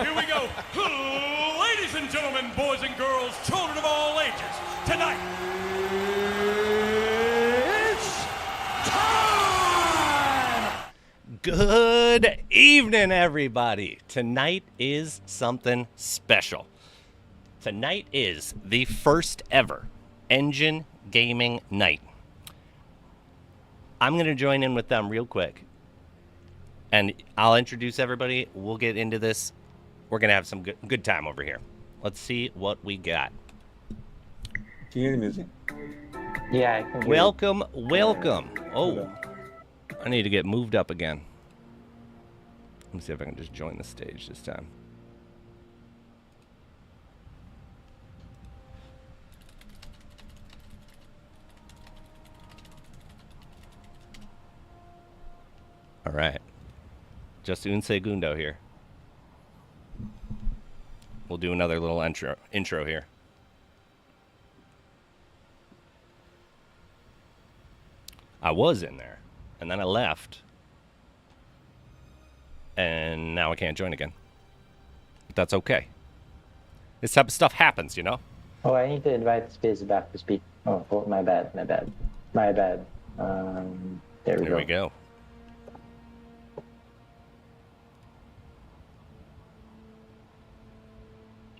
Here we go. Ladies and gentlemen, boys and girls, children of all ages, tonight, it's time! Good evening, everybody. Tonight is something special. Tonight is the first ever Enjin gaming night. I'm going to join in with them real quick. And I'll introduce everybody. We'll get into this. We're going to have some good time over here. Let's see what we got. Can you hear the music? Yeah, I can hear Welcome. Oh, I need to get moved up again. Let me see if I can just join the stage this time. All right. Just un segundo here. We'll do another little intro here. I was in there, and then I left, and now I can't join again. But that's okay. This type of stuff happens, you know? Oh, I need to invite Space back to speak. Oh, my bad. There we go.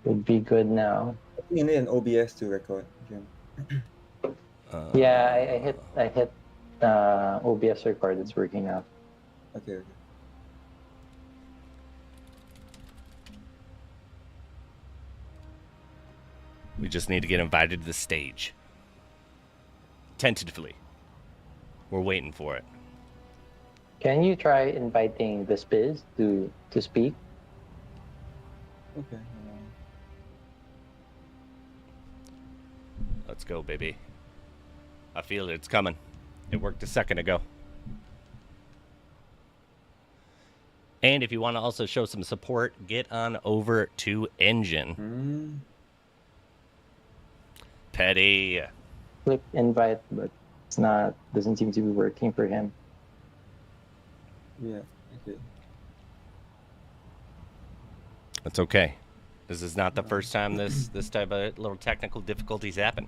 Should be good now. You need an OBS to record, Jim. Yeah, I hit OBS record. It's working now. Okay. We just need to get invited to the stage. Tentatively. We're waiting for it. Can you try inviting the Spiz to speak? Okay. Let's go, baby. I feel it's coming. It worked a second ago. And if you want to also show some support, get on over to Enjin. Petty. Click invite, but it's not. Doesn't seem to be working for him. Yeah. Okay. That's okay. This is not the first time this type of little technical difficulties happen.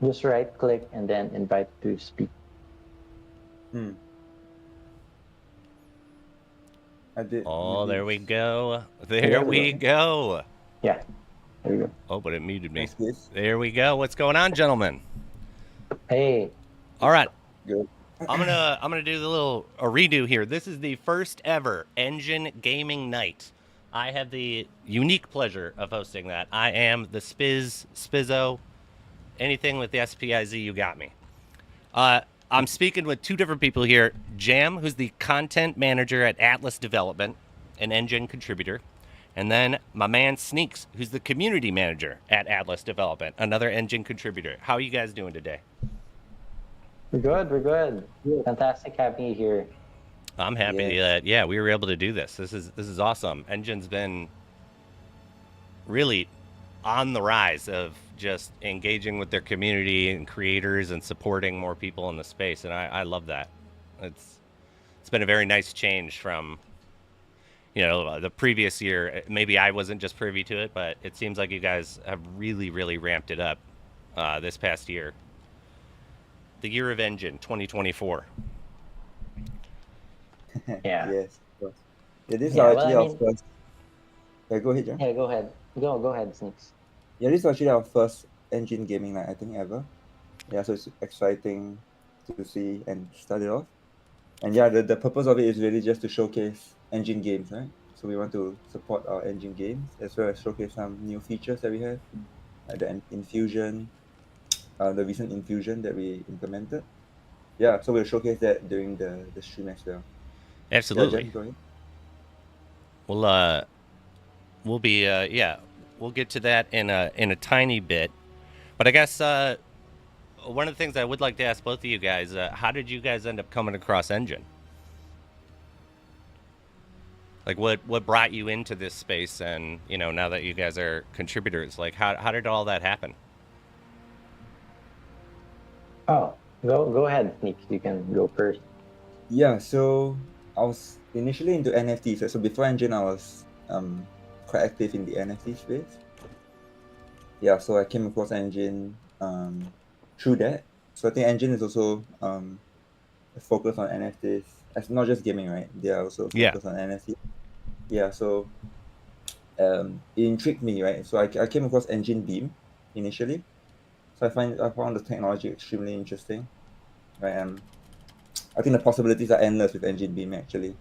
Just right click and then invite to speak. I did. Oh, there we go. There we go. Yeah, there we go. Oh, but it muted me. Yes. There we go. What's going on, gentlemen? Hey. All right. Good. I'm gonna do a redo here. This is the first ever Enjin gaming night. I have the unique pleasure of hosting that. I am the Spizzo. Anything with the SPIZ, you got me. I'm speaking with two different people here. Jam, who's the content manager at Atlas Development, an Enjin contributor. And then my man Sneaks, who's the community manager at Atlas Development, another Enjin contributor. How are you guys doing today? We're good. Fantastic having you here. I'm happy that we were able to do this. This is awesome. Enjin's been really on the rise of just engaging with their community and creators and supporting more people in the space, and I love that. It's been a very nice change from the previous year. Maybe I wasn't just privy to it, but it seems like you guys have really ramped it up this past year. The year of Enjin 2024. Yeah. Yes. Of course. Yeah, this is actually our first. Yeah, go ahead, John. Yeah, go ahead. Go ahead, Sneaks. Yeah, this is actually our first Enjin gaming night, I think, ever. Yeah, so it's exciting to see and start it off. And yeah, the purpose of it is really just to showcase Enjin games, right? So we want to support our Enjin games as well as showcase some new features that we have, like the infusion, the recent infusion that we implemented. Yeah, so we'll showcase that during the stream as well. Absolutely. Yeah, Jen, go ahead. We'll be we'll get to that in a tiny bit. But I guess one of the things I would like to ask both of you guys, how did you guys end up coming across Enjin? Like what brought you into this space, and now that you guys are contributors, like how did all that happen? Oh, Go ahead, Sneaks. You can go first. Yeah, so I was initially into NFTs. So before Engine, I was quite active in the NFT space. Yeah, so I came across Engine through that. So I think Engine is also focused on NFTs. It's not just gaming, right? They are also Yeah. focused on NFT. Yeah, so it intrigued me, right? So I came across Engine Beam initially. So I found the technology extremely interesting, right? I think the possibilities are endless with Engine Beam actually,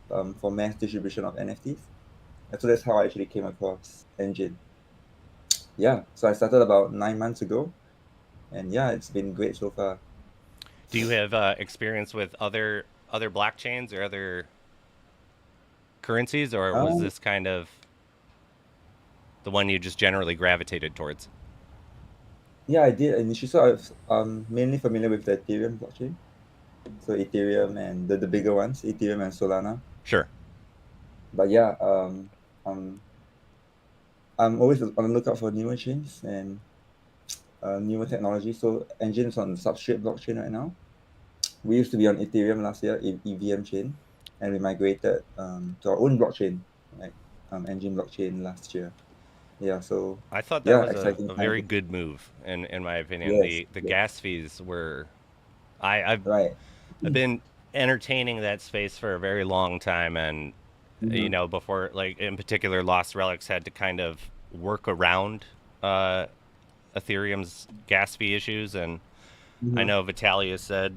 for mass distribution of NFTs. And so that's how I actually came across Engine. Yeah, so I started about 9 months ago, and yeah, it's been great so far. Do you have experience with other blockchains or other currencies, or was Um, this kind of the one you just generally gravitated towards? yeah, I did initially. So I was mainly familiar with the Ethereum blockchain. So Ethereum and the bigger ones, Ethereum and Solana. Sure. But yeah, um, I'm always on the lookout for newer chains and newer technology. So Engine is on the Substrate blockchain right now. We used to be on Ethereum last year, EVM chain, and we migrated to our own blockchain, like Engine blockchain last year. Yeah, so I thought that yeah, was exciting a times. very good move, in my opinion. Yes, The yes, gas fees were I've right. been entertaining that space for a very long time, and Mm-hmm. before, like, in particular, Lost Relics had to kind of work around uh, Ethereum's gas fee issues, and I Mm-hmm. know Vitalia said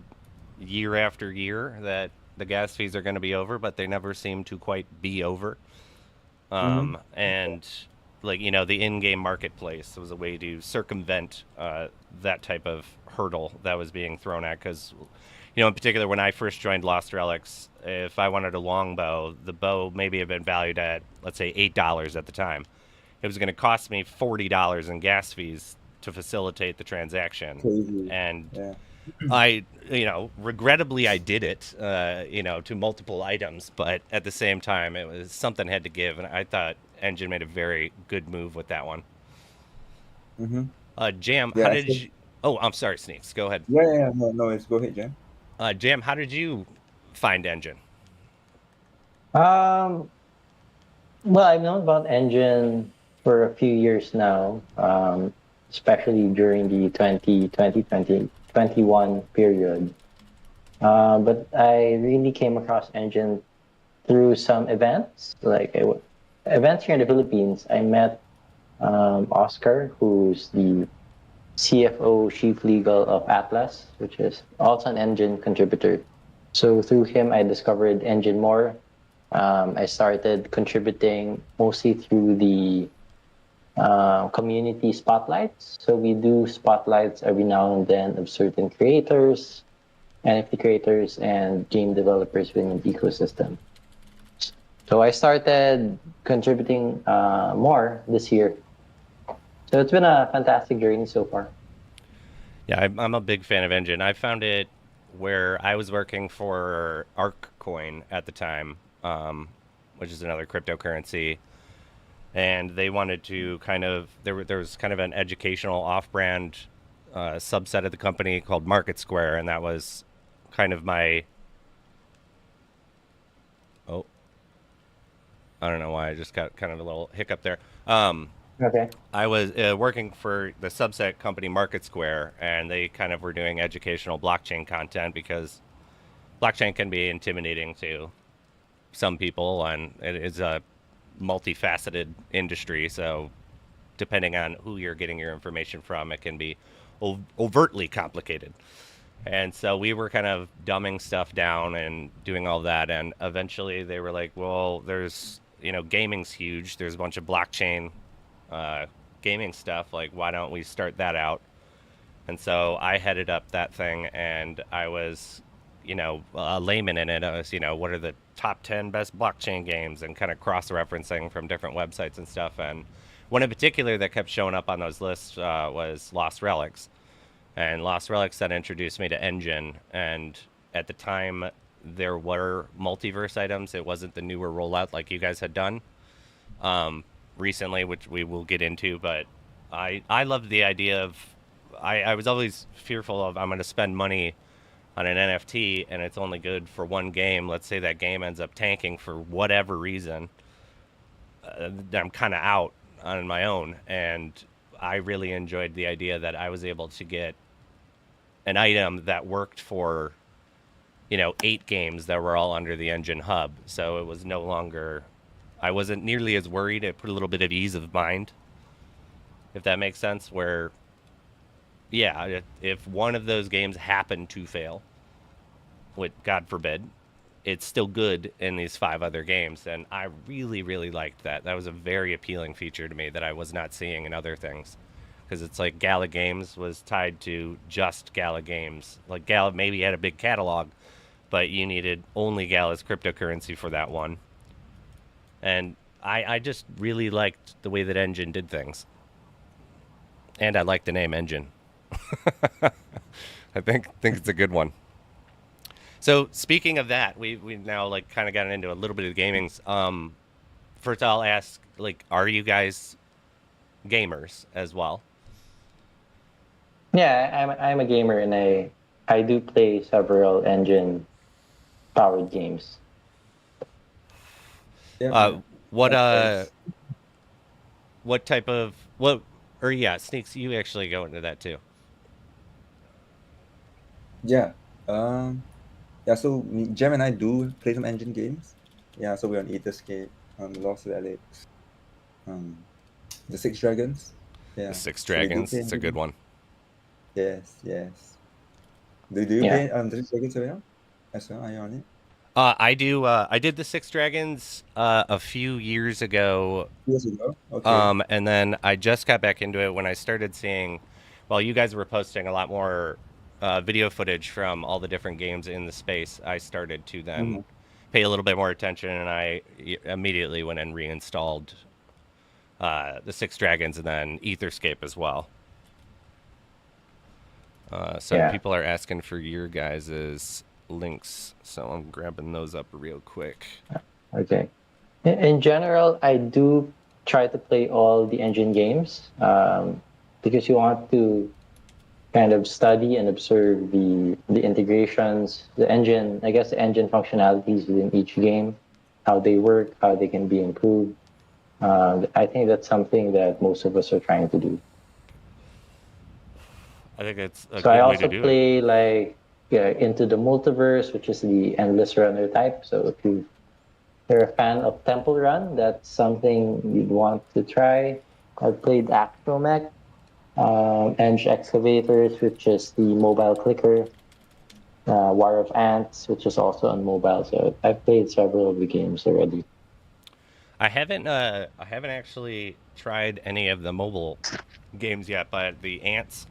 year after year that the gas fees are going to be over, but they never seem to quite be over. Mm-hmm. And like, the in-game marketplace was a way to circumvent that type of hurdle that was being thrown at. Because, in particular, when I first joined Lost Relics, if I wanted a longbow, the bow maybe had been valued at, let's say, $8 at the time. It was going to cost me $40 in gas fees to facilitate the transaction, Crazy. and Yeah. regrettably, I did it, to multiple items, but at the same time, it was something had to give, and I thought Engine made a very good move with that one. Mm-hmm. Jam, how Yeah. did you? Oh, I'm sorry, Sneaks. Go ahead. Yeah. No, no, it's go ahead, Jen. Jam, how did you find Engine? Um, well, I've known about Engine for a few years now, especially during the 2021 period. But I really came across Engine through some events, events here in the Philippines. I met Oscar, who's the CFO, Chief Legal of Atlas, which is also an Engine contributor. So through him, I discovered Engine more. I started contributing mostly through the community spotlights. So we do spotlights every now and then of certain creators, NFT creators, and game developers within the ecosystem. So I started contributing more this year. So it's been a fantastic journey so far. Yeah, I'm a big fan of Engine. I found it where I was working for ArcCoin at the time, which is another cryptocurrency, and they wanted to kind of there was kind of an educational off-brand subset of the company called Market Square, and that was kind of my oh, I don't know why I just got kind of a little hiccup there. Okay. I was working for the subset company Market Square, and they kind of were doing educational blockchain content because blockchain can be intimidating to some people, and it is a multifaceted industry. So, depending on who you're getting your information from, it can be overtly complicated. And so we were kind of dumbing stuff down and doing all that. And eventually they were like, well, there's, gaming's huge. There's a bunch of blockchain uh, gaming stuff. Like, why don't we start that out? And so I headed up that thing, and I was, a layman in it. I was, what are the top 10 best blockchain games, and kind of cross referencing from different websites and stuff. And one in particular that kept showing up on those lists was Lost Relics. And Lost Relics that introduced me to Engine. And at the time, there were multiverse items. It wasn't the newer rollout like you guys had done recently, which we will get into. But I loved the idea of I was always fearful of I'm going to spend money on an NFT and it's only good for one game. Let's say that game ends up tanking for whatever reason. I'm kind of out on my own, and I really enjoyed the idea that I was able to get an item that worked for 8 games that were all under the Enjin hub. So it was no longer, I wasn't nearly as worried. It put a little bit of ease of mind, if that makes sense, where yeah, if one of those games happened to fail, which God forbid, it's still good in these 5 other games. And I really, really liked that. That was a very appealing feature to me that I was not seeing in other things. Because it's like Gala Games was tied to just Gala Games. Like Gala maybe had a big catalog, but you needed only Gala's cryptocurrency for that one. And I just really liked the way that Enjin did things. And I like the name Enjin. I think it's a good one. So speaking of that, we now like kind of gotten into a little bit of gaming. First I'll ask, like, are you guys gamers as well? Yeah, I'm a gamer, and I do play several Engine powered games. Yeah. What Thanks. what type of what or yeah, Sneaks, you actually go into that too. Yeah. Yeah, so Jem and I do play some Engine games. Yeah, so we're on Etherscape, Lost Relics, the Six Dragons. Yeah. The Six So we do Dragons, play it's a Engine good games. one. Yes, yes. Do you Yeah. play the Six Dragons right now? As well? Are you on it? I do. I did the Six Dragons a few years ago, 2 years ago? Okay. and then I just got back into it when I started seeing. Well, you guys were posting a lot more video footage from all the different games in the space. I started to then Mhm. pay a little bit more attention, and I immediately went and reinstalled the Six Dragons and then Etherscape as well. So Yeah. people are asking for your guys' links, so I'm grabbing those up real quick. Okay. In general, I do try to play all the Engine games because you want to kind of study and observe the integrations, the engine, I guess the engine functionalities within each game, how they work, how they can be improved. I think that's something that most of us are trying to do. I think it's a So I good way to also do it. play like Into the Multiverse, which is the endless runner type. So if you're a fan of Temple Run, that's something you'd want to try. I've played Astromech, Edge Excavators, which is the mobile clicker, War of Ants, which is also on mobile. So I've played several of the games already. I haven't actually tried any of the mobile games yet, but the Ants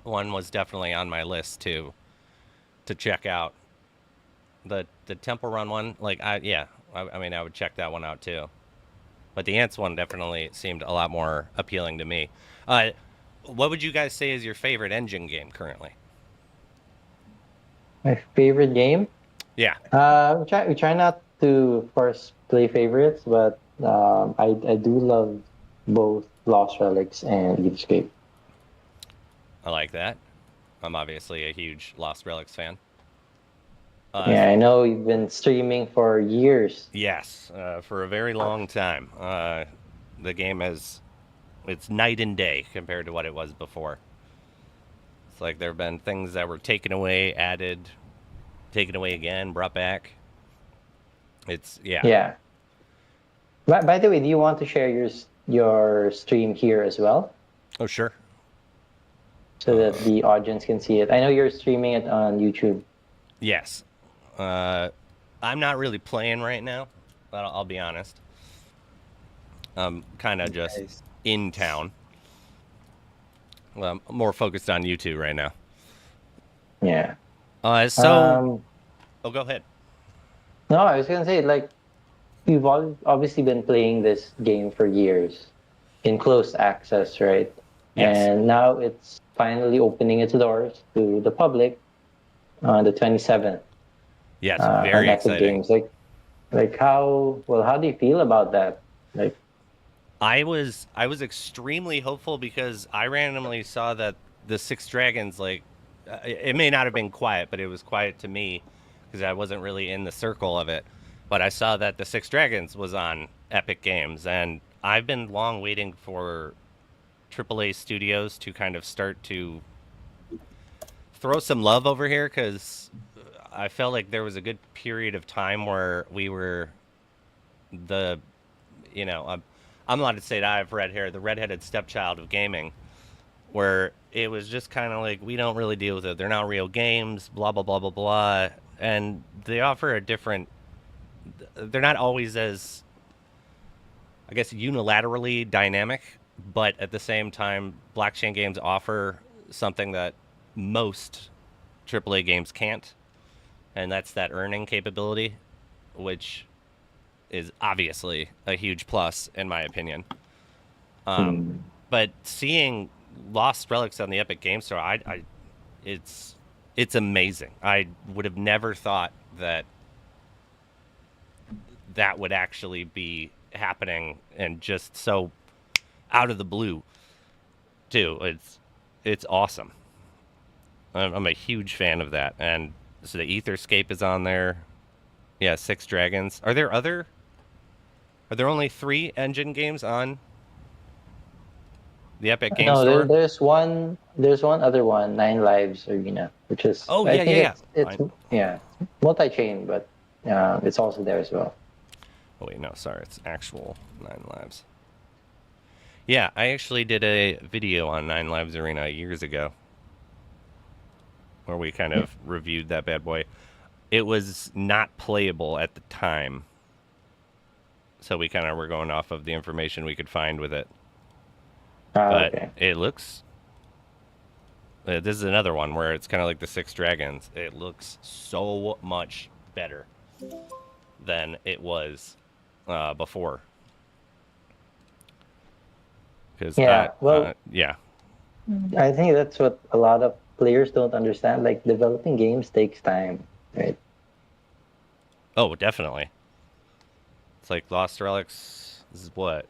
one was definitely on my list to check out. The Temple Run one, like I mean I would check that one out too. But the Ants one definitely seemed a lot more appealing to me. What would you guys say is your favorite Engine game currently? My favorite game? Yeah. We try not to, of course, play favorites, but I do love both Lost Relics and Escape. I like that. I'm obviously a huge Lost Relics fan. Yeah, I know you've been streaming for years. Yes, for a very long time. The game it's night and day compared to what it was before. It's like there have been things that were taken away, added, taken away again, brought back. It's yeah. Yeah. By the way, do you want to share your stream here as well, Oh sure. so that the audience can see it? I know you're streaming it on YouTube. Yes. I'm not really playing right now. I'll be honest. I'm kind of just Nice. in town. I'm more focused on YouTube right now. Yeah. So, oh, go ahead. No, I was gonna say, like, you've obviously been playing this game for years in closed access, right? Yes. And now it's finally opening its doors to the public on the 27th. Yes, On very Epic exciting. Games. Like how do you feel about that? Like, I was extremely hopeful because I randomly saw that the Six Dragons, like, it may not have been quiet, but it was quiet to me because I wasn't really in the circle of it. But I saw that the Six Dragons was on Epic Games, and I've been long waiting for AAA studios to kind of start to throw some love over here, because I felt like there was a good period of time where we were the, I'm allowed to say that I have red hair, the redheaded stepchild of gaming, where it was just kind of like, we don't really deal with it. They're not real games, blah, blah, blah, blah, blah. And they offer a different, they're not always as, I guess, unilaterally dynamic, but at the same time, blockchain games offer something that most AAA games can't, and that's that earning capability, which is obviously a huge plus in my opinion. But seeing Lost Relics on the Epic Game Store, it's amazing. I would have never thought that that would actually be happening, and just so out of the blue too. It's awesome. I'm a huge fan of that. And so the Etherscape is on there. Yeah, Six Dragons. Are there only 3 Enjin games on the Epic Game No, Store? there's one. There's one other one, Nine Lives Arena, which is. Oh, I yeah, think yeah, it's multi-chain, but it's also there as well. Oh wait, no, sorry, it's actual Nine Lives. Yeah, I actually did a video on Nine Lives Arena years ago, where we kind of reviewed that bad boy. It was not playable at the time, so we kind of were going off of the information we could find with it. But Okay. it looks... this is another one where it's kind of like the Six Dragons. It looks so much better than it was before. Yeah, yeah. I think that's what a lot of players don't understand. Like, developing games takes time, right? Oh, definitely. It's like Lost Relics. This is what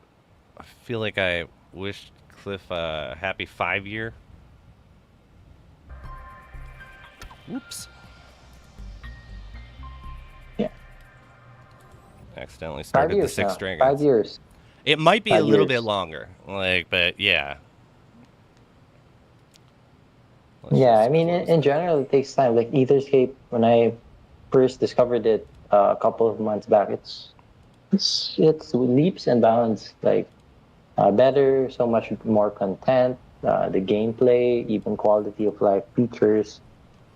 I feel like. I wished Cliff a happy 5-year. Whoops. Yeah. Accidentally 5 started the years Six now. Dragons. 5 years. It might be 5 a little years. bit longer. But yeah. Let's Yeah, just I mean, close in that. general, it takes time. Like Etherscape, when I first discovered it a couple of months back, it's leaps and bounds. Like, better, so much more content, the gameplay, even quality of life features.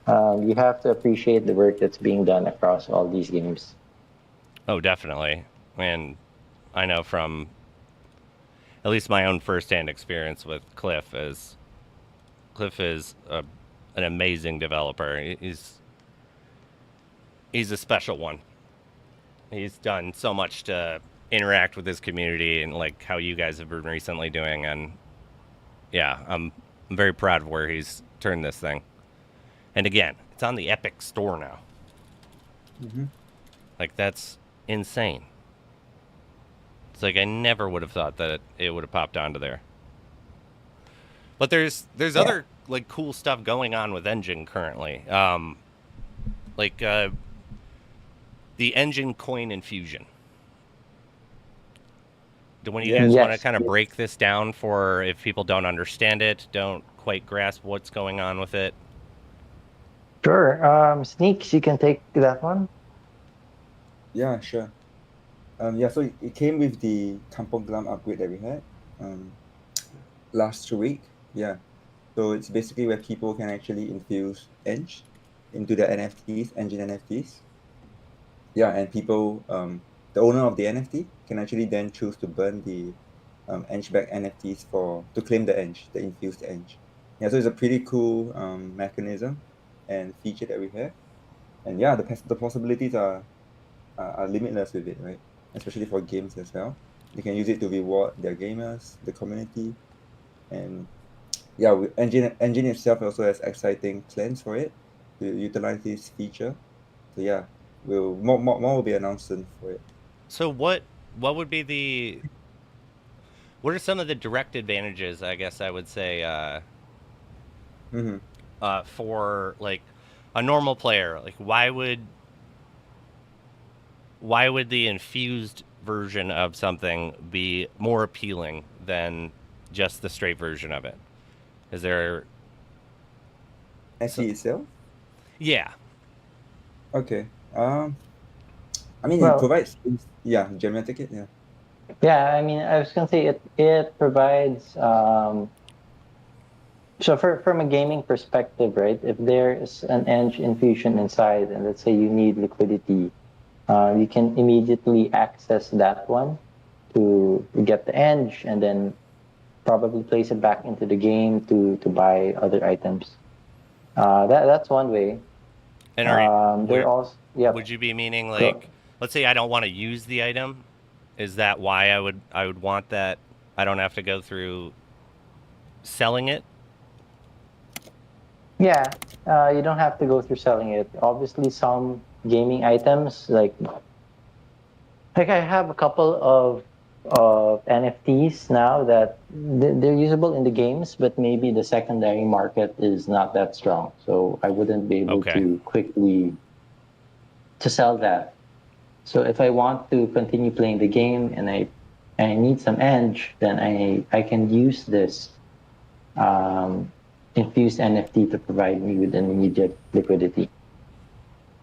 You have to appreciate the work that's being done across all these games. Oh, definitely. And I know from at least my own firsthand experience with Cliff is an amazing developer. He's a special one. He's done so much to interact with his community, and like how you guys have been recently doing. And yeah, I'm very proud of where he's turned this thing. And again, it's on the Epic Store now. Mm-hmm. Like, that's insane. It's like I never would have thought that it would have popped onto there. But there's other like cool stuff going on with Enjin currently. Like the Enjin coin infusion. Do one of you guys want to Yes. kind of break this down for if people don't understand it, don't quite grasp what's going on with it? Sure. Sneaks, you can take that one. Yeah, sure. So it came with the Kampong Glam upgrade that we had last week. Yeah. So it's basically where people can actually infuse Enj into their NFTs, Enjin NFTs. Yeah, and people, the owner of the NFT can actually then choose to burn the Enj-backed NFTs to claim the Enj, the infused Enj. Yeah, so it's a pretty cool mechanism and feature that we have. And yeah, the possibilities are limitless with it, right? Especially for games as well. They can use it to reward their gamers, the community, and yeah, Enjin itself also has exciting plans for it to utilize this feature. So yeah, more will be announced soon for it. So what would be what are some of the direct advantages, I guess I would say, Mm-hmm. For like a normal player? Like, why would the infused version of something be more appealing than just the straight version of it? Is there? SE itself? Yeah. Okay. I mean, it Well, provides. Yeah, Gemini ticket. Yeah. yeah, I mean, I was gonna say it provides so from a gaming perspective, right? If there is an edge infusion inside, and let's say you need liquidity, you can immediately access that one to get the edge, and then probably place it back into the game to buy other items. That's one way. And are There also, would yep. you be meaning Go. like, let's say I don't want to use the item? Is that why I would want that? I don't have to go through selling it. Yeah, you don't have to go through selling it. Obviously, some gaming items like I have a couple of NFTs now that they're usable in the games, but maybe the secondary market is not that strong, so I wouldn't be able Okay. to quickly to sell that. So if I want to continue playing the game and I need some edge, then I can use this um, infused NFT to provide me with an immediate liquidity.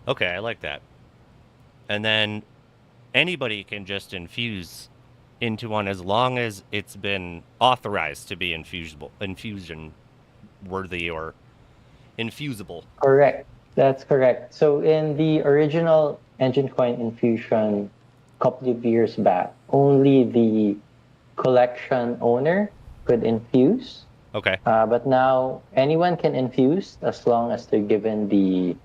Okay, I like that. And then anybody can just infuse into one as long as it's been authorized to be infusion worthy or infusable. Correct. That's correct. So in the original Engine Coin infusion a couple of years back, only the collection owner could infuse. Okay. But now anyone can infuse as long as they're given the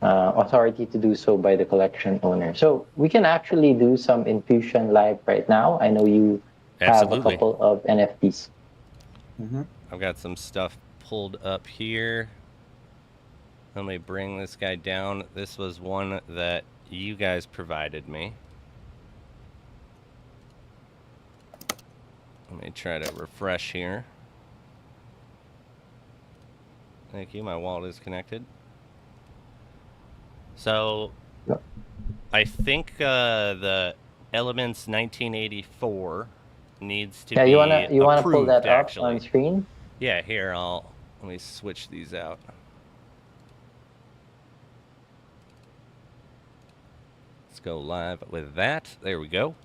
authority to do so by the collection owner. So we can actually do some infusion live right now. I know you have a Absolutely. couple of NFTs. Mm-hmm. I've got some stuff pulled up here. Let me bring this guy down. This was one that you guys provided me. Let me try to refresh here. Thank you. My wallet is connected. So, I think the Elements 1984 needs to Yeah, be you wanna pull approved, that up on actually. screen? Yeah, here, let me switch these out. Let's go live with that. There we go.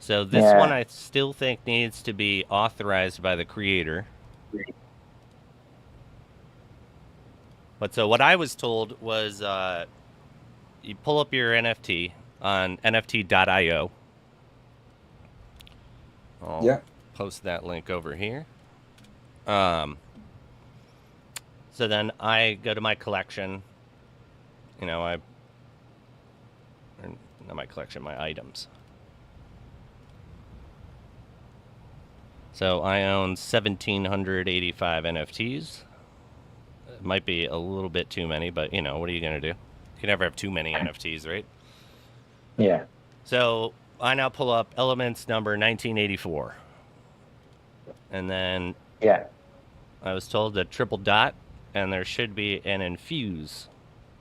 So this one Yeah. I still think needs to be authorized by the creator. But so what I was told was you pull up your NFT on nft.io. I'll Yeah. post that link over here. So then I go to my collection. You know, or not my collection, my items. So I own 1,785 NFTs. It might be a little bit too many, but you know, what are you gonna do? You can never have too many NFTs, right? Yeah. So I now pull up Elements number 1984, and then Yeah. I was told to triple dot, and there should be an infuse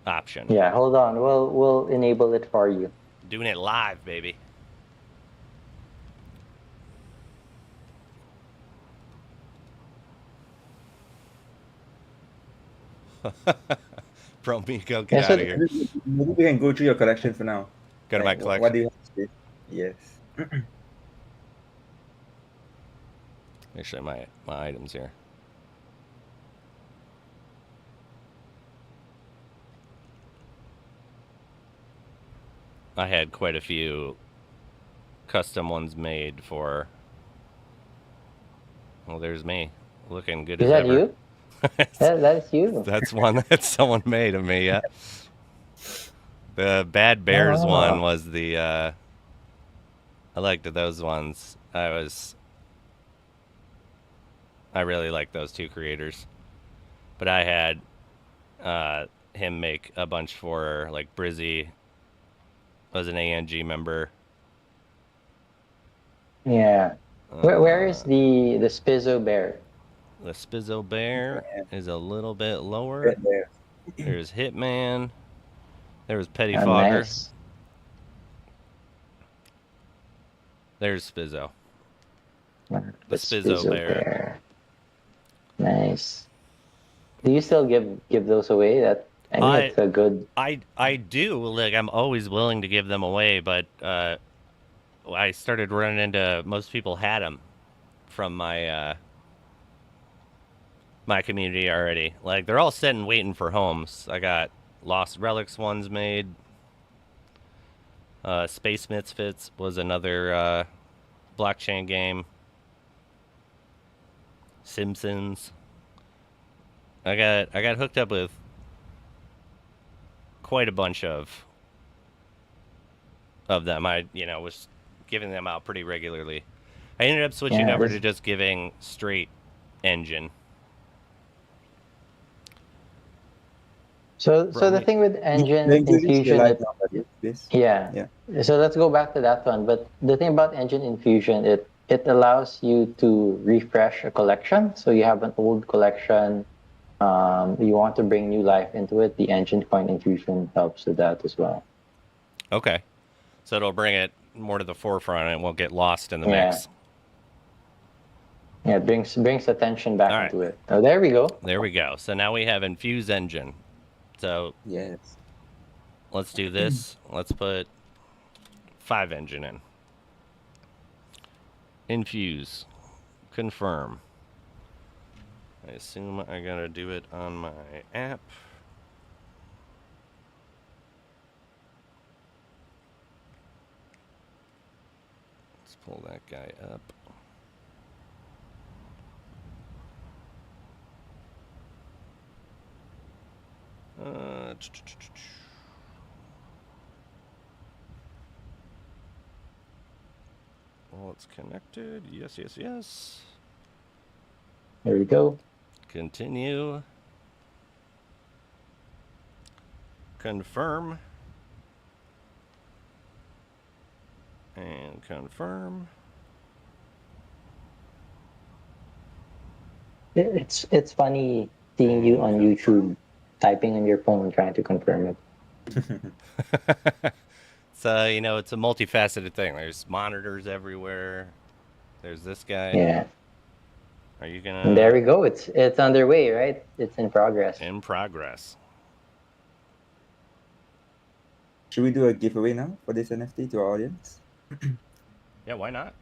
option. Yeah. Hold on. We'll enable it for you. Doing it live, baby. Bro, Miko, get Yeah, so out of here. Maybe we can go through your collection for now. Go to my Like, collection. what do you have to say? Yes. Let me show you my items here. I had quite a few custom ones made for. Well, there's me, looking good is as that ever. you? That's you. That's one that someone made of me. Yeah. The Bad Bears one Oh. was the. I liked those ones. I really liked those two creators, but I had him make a bunch for like Brizzy. Was an ANG member. Yeah. Where is the Spizzo bear? The Spizzo Bear is a little bit lower. Right there. There's Hitman. There's Petty Ah, Fogger. nice. There's Spizzo. The Spizzo Bear. Nice. Do you still give those away? I mean, it's a good. I do. Like, I'm always willing to give them away, but I started running into most people had them from my my community already. Like, they're all sitting waiting for homes. I got Lost Relics ones made. Space Misfits was another blockchain game. Simpsons. I got hooked up with quite a bunch of them. I was giving them out pretty regularly. I ended up switching over to just giving straight Enjin. So the thing with Enjin They do this Infusion, live now, buddy, please. yeah. So let's go back to that one. But the thing about Enjin Infusion, it allows you to refresh a collection. So you have an old collection, you want to bring new life into it. The Enjin Coin Infusion helps with that as well. Okay, so it'll bring it more to the forefront and it won't get lost in the mix. Yeah, it brings attention back into it. Oh, there we go. There we go. So now we have Infuse Enjin. So yes, let's do this. Let's put 5 Enjin in. Infuse. Confirm. I assume I gotta do it on my app. Let's pull that guy up. Well, it's connected. Yes, yes, yes. There we go. Continue. Confirm. And confirm. It's funny seeing you on YouTube typing on your phone trying to confirm it. So, it's a multifaceted thing. There's monitors everywhere. There's this guy. Yeah. Are you gonna? And there we go. It's underway, right? It's in progress. In progress. Should we do a giveaway now for this NFT to our audience? Yeah, why not?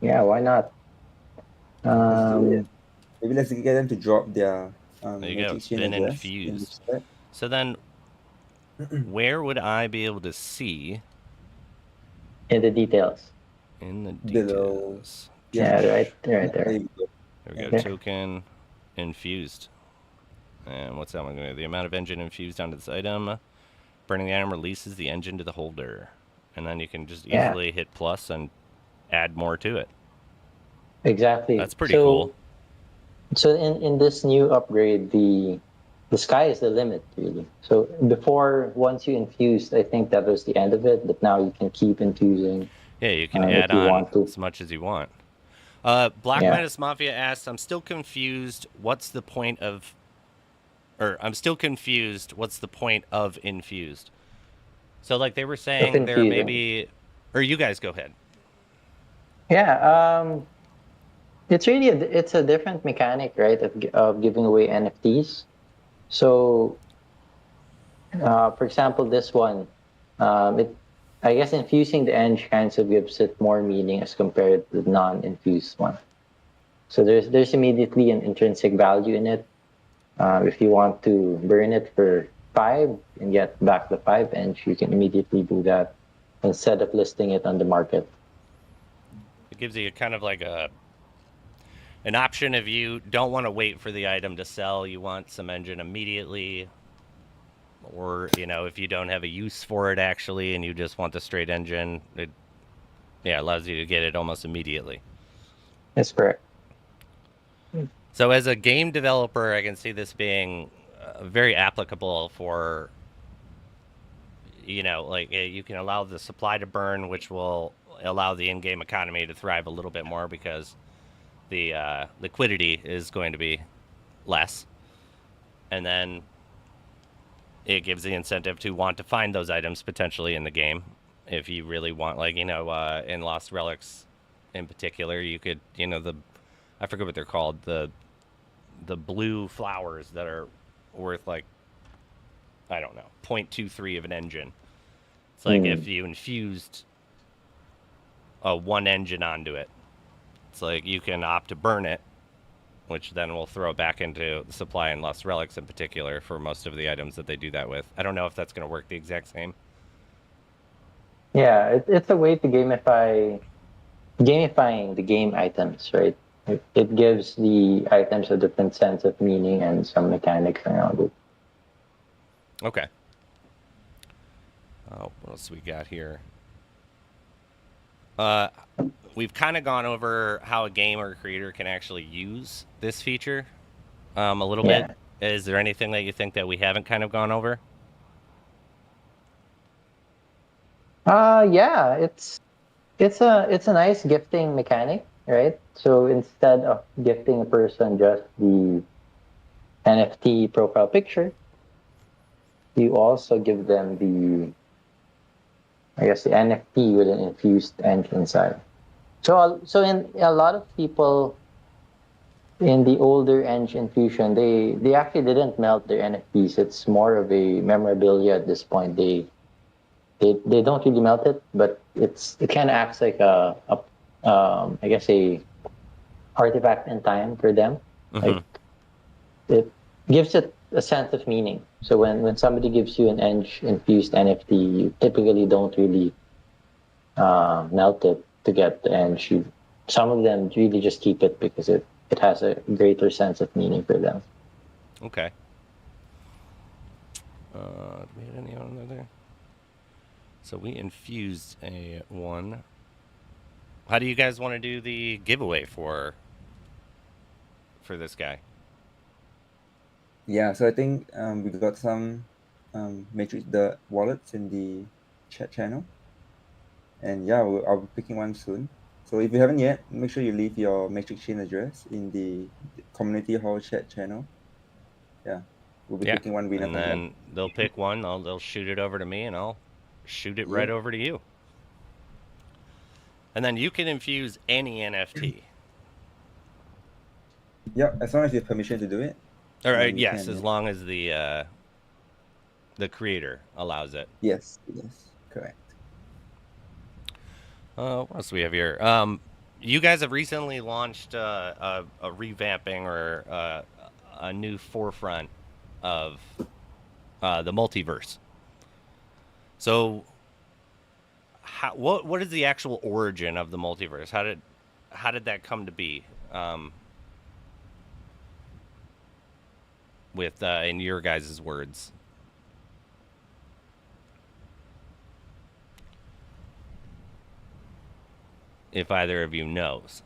Yeah, why not? Maybe let's get them to drop their there you go. It's been infused. So then, where would I be able to see? In the details. In the details. Yeah, right there. There we go. Token infused. And what's that one going to do? The amount of Enjin infused onto this item. Burning the item releases the Enjin to the holder. And then you can just easily hit plus and add more to it. Exactly. That's pretty cool. So in this new upgrade, the sky is the limit, really. So before, once you infused, I think that was the end of it. But now you can keep infusing. Yeah, you can add on as much as you want. Black Minus Mafia asks, I'm still confused. What's the point of infused? So, like they were saying, there may be, or you guys go ahead. Yeah, it's really it's a different mechanic, right, of giving away NFTs. So, for example, this one, I guess infusing the Enj kind of gives it more meaning as compared to the non-infused one. So there's immediately an intrinsic value in it. If you want to burn it for 5 and get back the 5 Enj, you can immediately do that instead of listing it on the market. It gives you kind of like an option if you don't want to wait for the item to sell, you want some Enjin immediately. Or, if you don't have a use for it actually and you just want the straight Enjin, it allows you to get it almost immediately. That's correct. So as a game developer, I can see this being very applicable for, you can allow the supply to burn, which will allow the in-game economy to thrive a little bit more because the liquidity is going to be less, and then it gives the incentive to want to find those items potentially in the game. If you really want, like, in Lost Relics in particular, you could, I forget what they're called, the blue flowers that are worth, like, I don't know, 0.23 of an engine. It's like if you infused one engine onto it, it's like you can opt to burn it, which then will throw it back into the supply in Lost Relics in particular for most of the items that they do that with. I don't know if that's going to work the exact same. Yeah, it's a way to gamifying the game items, right? It gives the items a different sense of meaning and some mechanics around it. Okay. What else we got here? We've kind of gone over how a game or a creator can actually use this feature a little bit. Is there anything that you think that we haven't kind of gone over? Yeah, it's a nice gifting mechanic, right? So instead of gifting a person just the NFT profile picture, you also give them the NFT with an infused engine inside. So in a lot of people in the older engine fusion, they actually didn't melt their NFTs. It's more of a memorabilia at this point. They don't really melt it, but it kind of acts like I guess a artifact in time for them. Mm-hmm. Like it gives it a sense of meaning. So when somebody gives you an Eng infused NFT, you typically don't really melt it to get the Eng. Some of them really just keep it because it has a greater sense of meaning for them. Okay. Do we have any on there? So we infused a one. How do you guys want to do the giveaway for this guy? Yeah, so I think we got some matrix the wallets in the chat channel, and yeah, I'll be picking one soon. So if you haven't yet, make sure you leave your matrix chain address in the community hall chat channel. Yeah, we'll be picking one winner and from then them. they'll pick one. They'll shoot it over to me, and I'll shoot it right over to you. And then you can infuse any NFT. Yeah, as long as you have permission to do it. All right. Yes, as long as the creator allows it. Yes, correct. What else do we have here? You guys have recently launched a revamping or a new forefront of the multiverse. So, what is the actual origin of the multiverse? How did that come to be? With in your guys' words. If either of you knows.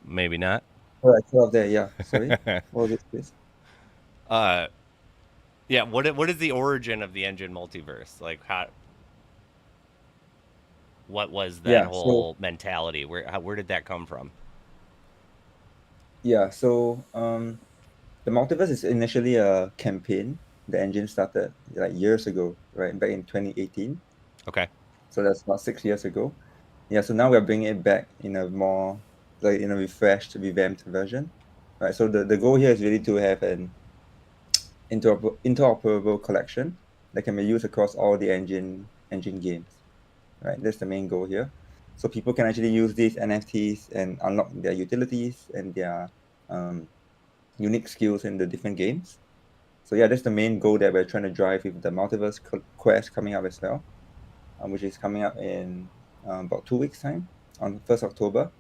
Maybe not. Oh, I saw there. Yeah, sorry. What was it, please? Yeah. What is the origin of the Enjin multiverse? Like what was that whole mentality? Where did that come from? Yeah. So the multiverse is initially a campaign. The Enjin started like years ago, right? Back in 2018. Okay. So that's about 6 years ago. Yeah. So now we're bringing it back in a more like in a refreshed, revamped version, right? So the goal here is really to have an interoperable collection that can be used across all the Enjin games, right? That's the main goal here. So people can actually use these NFTs and unlock their utilities and their unique skills in the different games. So yeah, that's the main goal that we're trying to drive with the Multiverse Quest coming up as well, which is coming up in about 2 weeks' time on 1st October.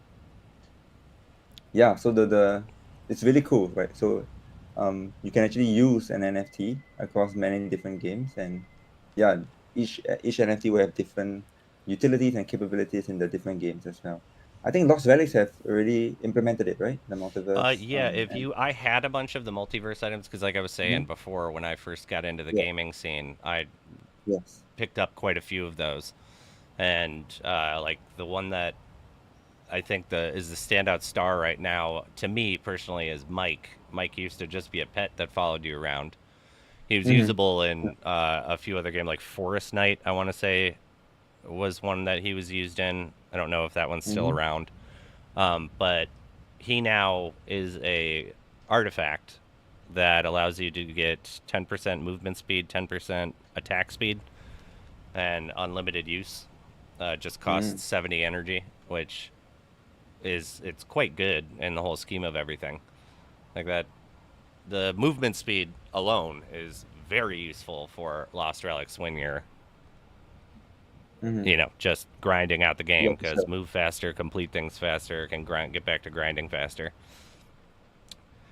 Yeah, so the it's really cool, right? So you can actually use an NFT across many different games, and yeah, each NFT will have different utilities and capabilities in the different games as well. I think Lost Relics have already implemented it, right? The multiverse. Yeah. I had a bunch of the multiverse items because, like I was saying before, when I first got into the gaming scene, I picked up quite a few of those, and like the one that I think is the standout star right now to me personally is Mike. Mike used to just be a pet that followed you around. He was Mm-hmm. usable in a few other games, like Forest Knight, I want to say, was one that he was used in. I don't know if that one's still Mm-hmm. around. But he now is a artifact that allows you to get 10% movement speed, 10% attack speed, and unlimited use. Just costs 70 energy, which it's quite good in the whole scheme of everything. Like that, the movement speed alone is very useful for Lost Relics when you're Mm-hmm. just grinding out the Yeah, game for because sure. move faster, complete things faster, can get back to grinding faster.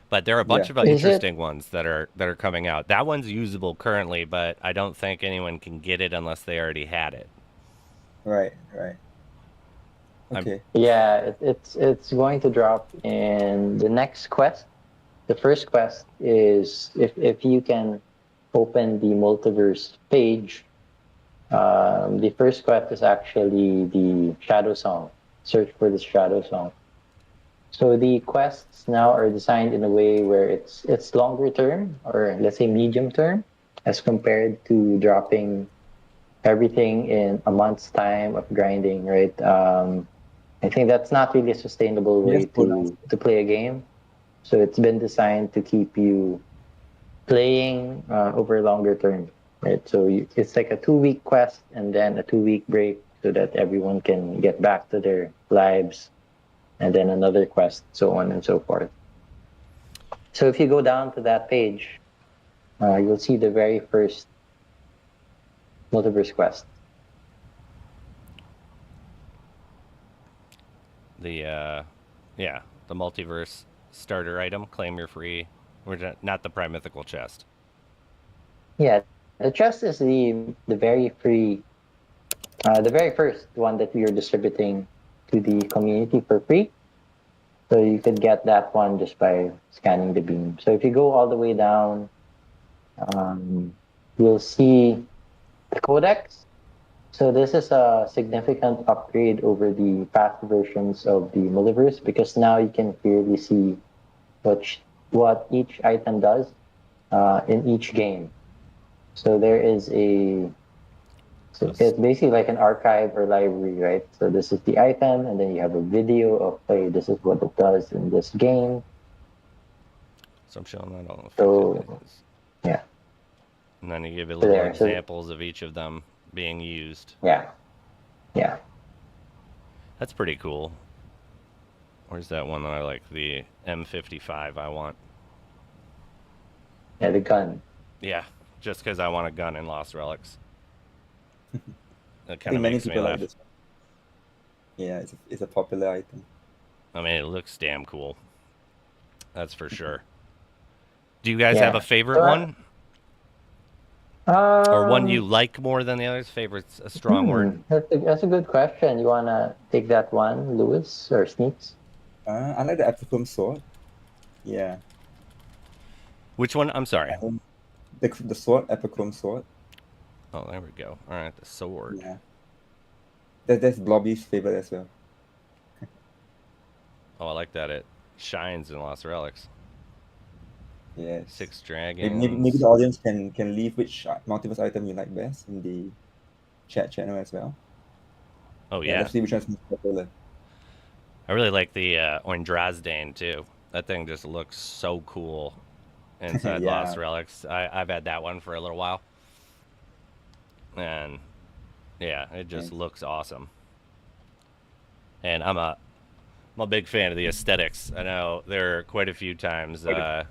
But there are a bunch Yeah. of Is it? interesting ones that are coming out. That one's usable currently, but I don't think anyone can get it unless they already had it. Right. Right. I'm Okay. Yeah, it's going to drop in the next quest. The first quest is if you can open the multiverse page. The first quest is actually the Shadow Song. Search for the Shadow Song. So the quests now are designed in a way where it's longer term, or let's say medium term, as compared to dropping everything in a month's time of grinding, right? I think that's not really a sustainable Yes, way slow down. to play a game. So it's been designed to keep you playing over longer term, right? So it's like a 2 week quest and then a 2 week break so that everyone can get back to their lives, and then another quest, so on and so forth. So if you go down to that page, you'll see the very first multiverse quest. the yeah, the multiverse starter item. Claim your free. We're not the prime mythical chest. Yeah, the chest is the very free, the very first one that we are distributing to the community for free. So you could get that one just by scanning the beam. So if you go all the way down, um, you'll see the codex. So this is a significant upgrade over the past versions of the multiverse because now you can clearly see what each item does in each game. So there is so it's basically like an archive or library, right? So this is the item, and then you have a video of, hey, this is what it does in this game. So I'm showing that all So effectiveness. yeah, And then you give it so little there. So examples of each of them being used. yeah, yeah, That's pretty cool. Where's that one that I like? The M55 I want. yeah. The gun. Yeah, just because I want a gun in Lost Relics. That I kind think of many makes me people like laugh. this one. Yeah, it's a popular item. I mean, it looks damn cool. That's for sure. Do you guys have a Yeah. favorite So one? Or one you um, like more than the others? Favorite's a strong word. that's a good question. You wanna take that one, Lewis or Sneaks? I like the Epichrome sword. Yeah. Which one? I'm sorry. And the sword, Epichrome sword. Oh, there we go. All right, the sword. Yeah. That's Blobby's favorite as well. Oh, I like that. It shines in Lost Relics. Yes. 6 Maybe dragons. the audience can leave which multiverse item you like best in the chat channel as well. Oh Yeah, yeah, let's see which one's most popular. I really like the Oindrazdane too. That thing just looks so cool inside Yeah. Lost Relics. I've had that one for a little while, and yeah, it just Yes. looks awesome. And I'm a big fan of the aesthetics. I know there are quite a few times that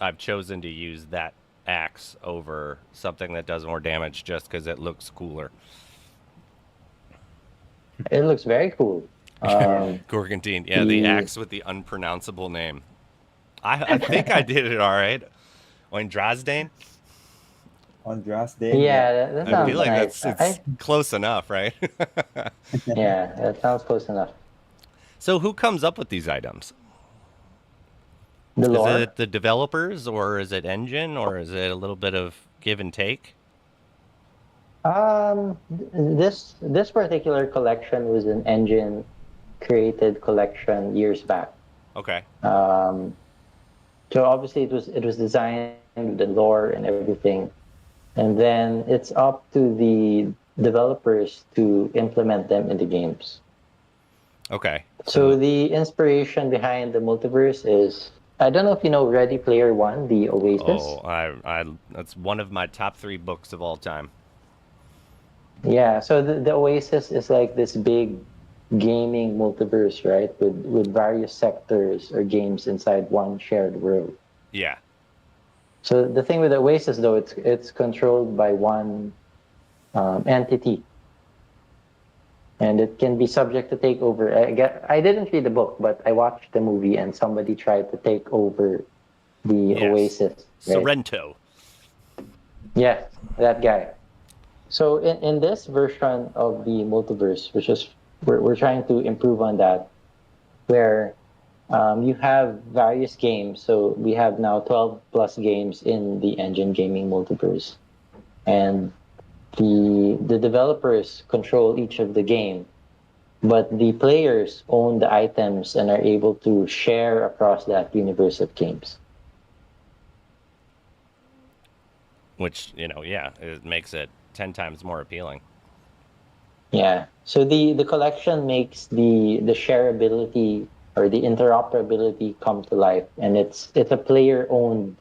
I've chosen to use that axe over something that does more damage just because it looks cooler. It looks very cool. Yeah. Gorgantine, yeah, the The axe with the unpronounceable name. I think I did it all right. Oindrazdane. On Grass Day, yeah. yeah, that I feel sounds like nice. it's close enough, right? Yeah, that sounds close enough. So who comes up with these items? The Is lore. it the developers, or is it Enjin, or is it a little bit of give and take? This particular collection was an Engine created collection years back. Okay. So obviously it was designed with the lore and everything, and then it's up to the developers to implement them in the games. Okay. So the inspiration behind the multiverse is, I don't know if you know Ready Player One, the Oh, Oasis. that's one of my top 3 books of all time. Yeah, so the Oasis is like this big gaming multiverse, right? With various sectors or games inside one shared world. Yeah. So the thing with the Oasis, though, it's controlled by one entity, and it can be subject to takeover. I didn't read the book, but I watched the movie, and somebody tried to take over the Yes. Oasis, right? Sorrento. Yes, that guy. So in this version of the multiverse, which is we're trying to improve on that, where you have various games. So we have now 12 plus games in the Engine gaming multiverse, and the developers control each of the game, but the players own the items and are able to share across that universe of games. Which, yeah, it makes it 10 times more appealing. Yeah. So the collection makes the shareability or the interoperability come to life, and it's a player owned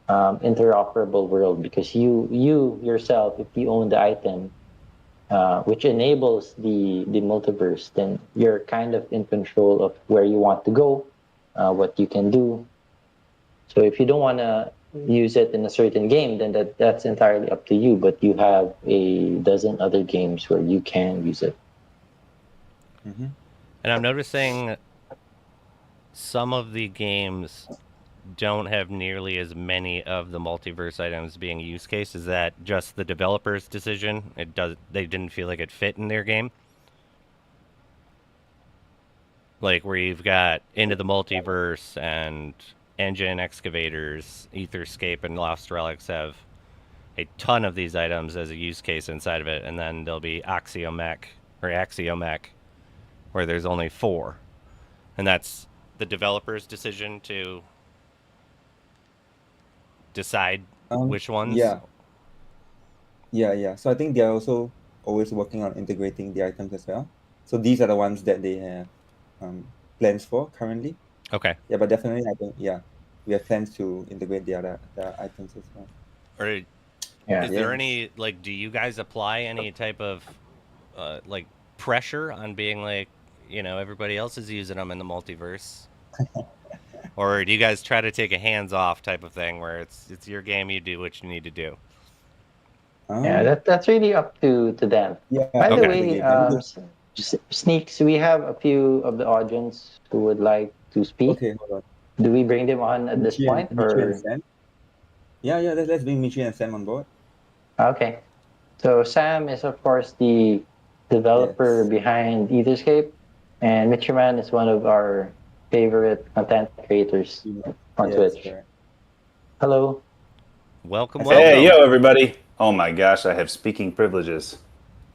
interoperable world because you yourself, if you own the item, which enables the multiverse, then you're kind of in control of where you want to go, what you can do. So if you don't want to use it in a certain game, then that's entirely up to you. But you have a dozen other games where you can use it. Mm-hmm. And I'm noticing some of the games don't have nearly as many of the multiverse items being use case. Is that just the developer's decision? They didn't feel like it fit in their game? Like where you've got Into the Multiverse and Engine Excavators, Etherscape, and Lost Relics have a ton of these items as a use case inside of it, and then there'll be Axiomech, where there's only 4, and that's the developer's decision to decide which ones. Yeah, yeah. So I think they are also always working on integrating the items as well. So these are the ones that they have plans for currently. Okay. Yeah, but definitely I think we have plans to integrate the items as well. Or Yeah. is there Yes. any do you guys apply any type of like pressure on being like everybody else is using them in the multiverse? Or do you guys try to take a hands off type of thing where it's your game, you do what you need to do? Yeah, that's really up to them. Yeah, By the up Okay. to the way, game. Yeah, because Sneaks, we have a few of the audience who would like to speak. okay, hold on. Do we bring them on at this point, Michi and or Sam. Yeah. Let's bring Michi and Sam on board. okay? So Sam is of course the developer Yes. behind Etherscape, and Michiman is one of our favorite content creators on Yes, Twitch. correct. Hello. Welcome, Hey, welcome. yo, everybody. Oh my gosh, I have speaking privileges.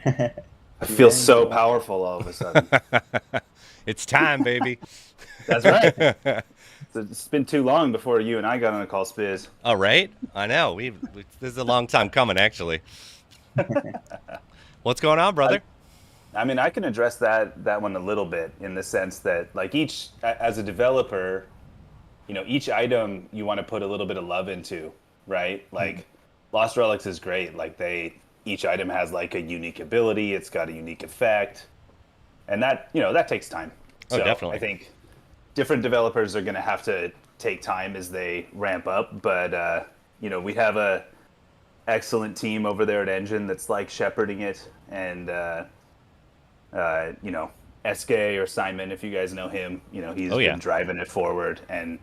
I feel so powerful all of a sudden. It's time, baby. That's right. It's been too long before you and I got on a call, Spiz. All right. I know. This is a long time coming, actually. What's going on, brother? I mean, I can address that one a little bit in the sense that, like, as a developer, each item you want to put a little bit of love into, right? Like, Lost Relics is great. Like, each item has like a unique ability. It's got a unique effect, and that takes time. Oh, So definitely. I think different developers are going to have to take time as they ramp up. But we have a excellent team over there at Enjin that's like shepherding it, and SK or Simon, if you guys know him, he's Oh, yeah. been driving it forward. And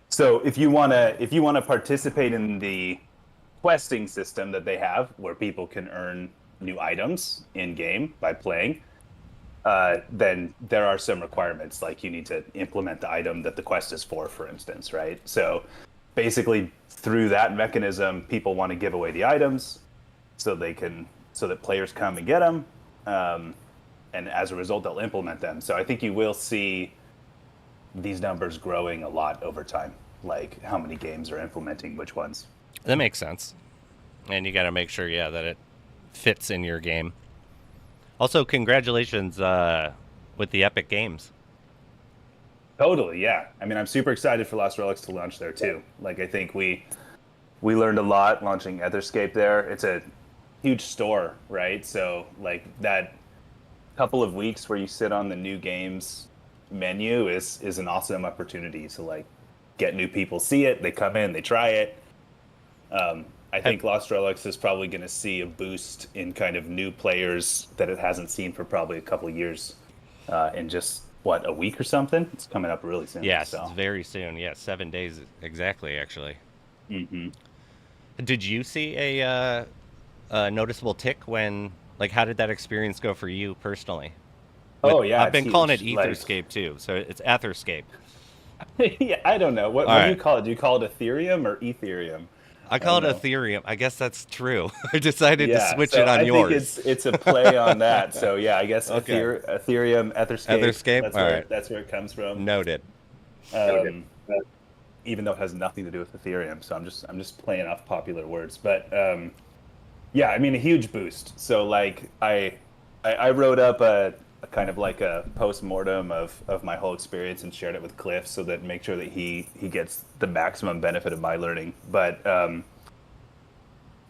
so if you wanna participate in the questing system that they have, where people can earn new items in game by playing, then there are some requirements, like you need to implement the item that the quest is for instance, right? So basically, through that mechanism, people want to give away the items so they can so that players come and get them, and as a result, they'll implement them. So I think you will see these numbers growing a lot over time, like how many games are implementing which ones. That makes sense. And you got to make sure, yeah, that it fits in your game. Also, congratulations with the Epic Games. Totally, yeah. I mean, I'm super excited for Lost Relics to launch there too. Like, I think we learned a lot launching Etherscape there. It's a huge store, right? So, like, that couple of weeks where you sit on the new games menu is an awesome opportunity to, like, get new people see it. They come in, they try it. I think Lost Relics is probably going to see a boost in kind of new players that it hasn't seen for probably a couple of years in just, what, a week or something? It's coming up really soon. Yes, so. it's very soon. Yeah, 7 days exactly, actually. Mm-hmm. Did you see a noticeable tick when, like, how did that experience go for you personally? Oh, yeah. I've been calling it huge. Etherscape, too, so it's Etherscape. Yeah, I don't know. What do you call it? Do you call it Ethereum or Ethereum? I call it know. Ethereum. I guess that's true. I decided to switch so it on I yours. think it's a play on that. So yeah, I guess Okay. Ethereum, Etherscape. Etherscape? That's where it comes from. Noted. Even though it has nothing to do with Ethereum, so I'm just playing off popular words. But yeah, I mean a huge boost. So like I wrote up a kind of like a post-mortem of my whole experience and shared it with Cliff so that make sure that he gets the maximum benefit of my learning. But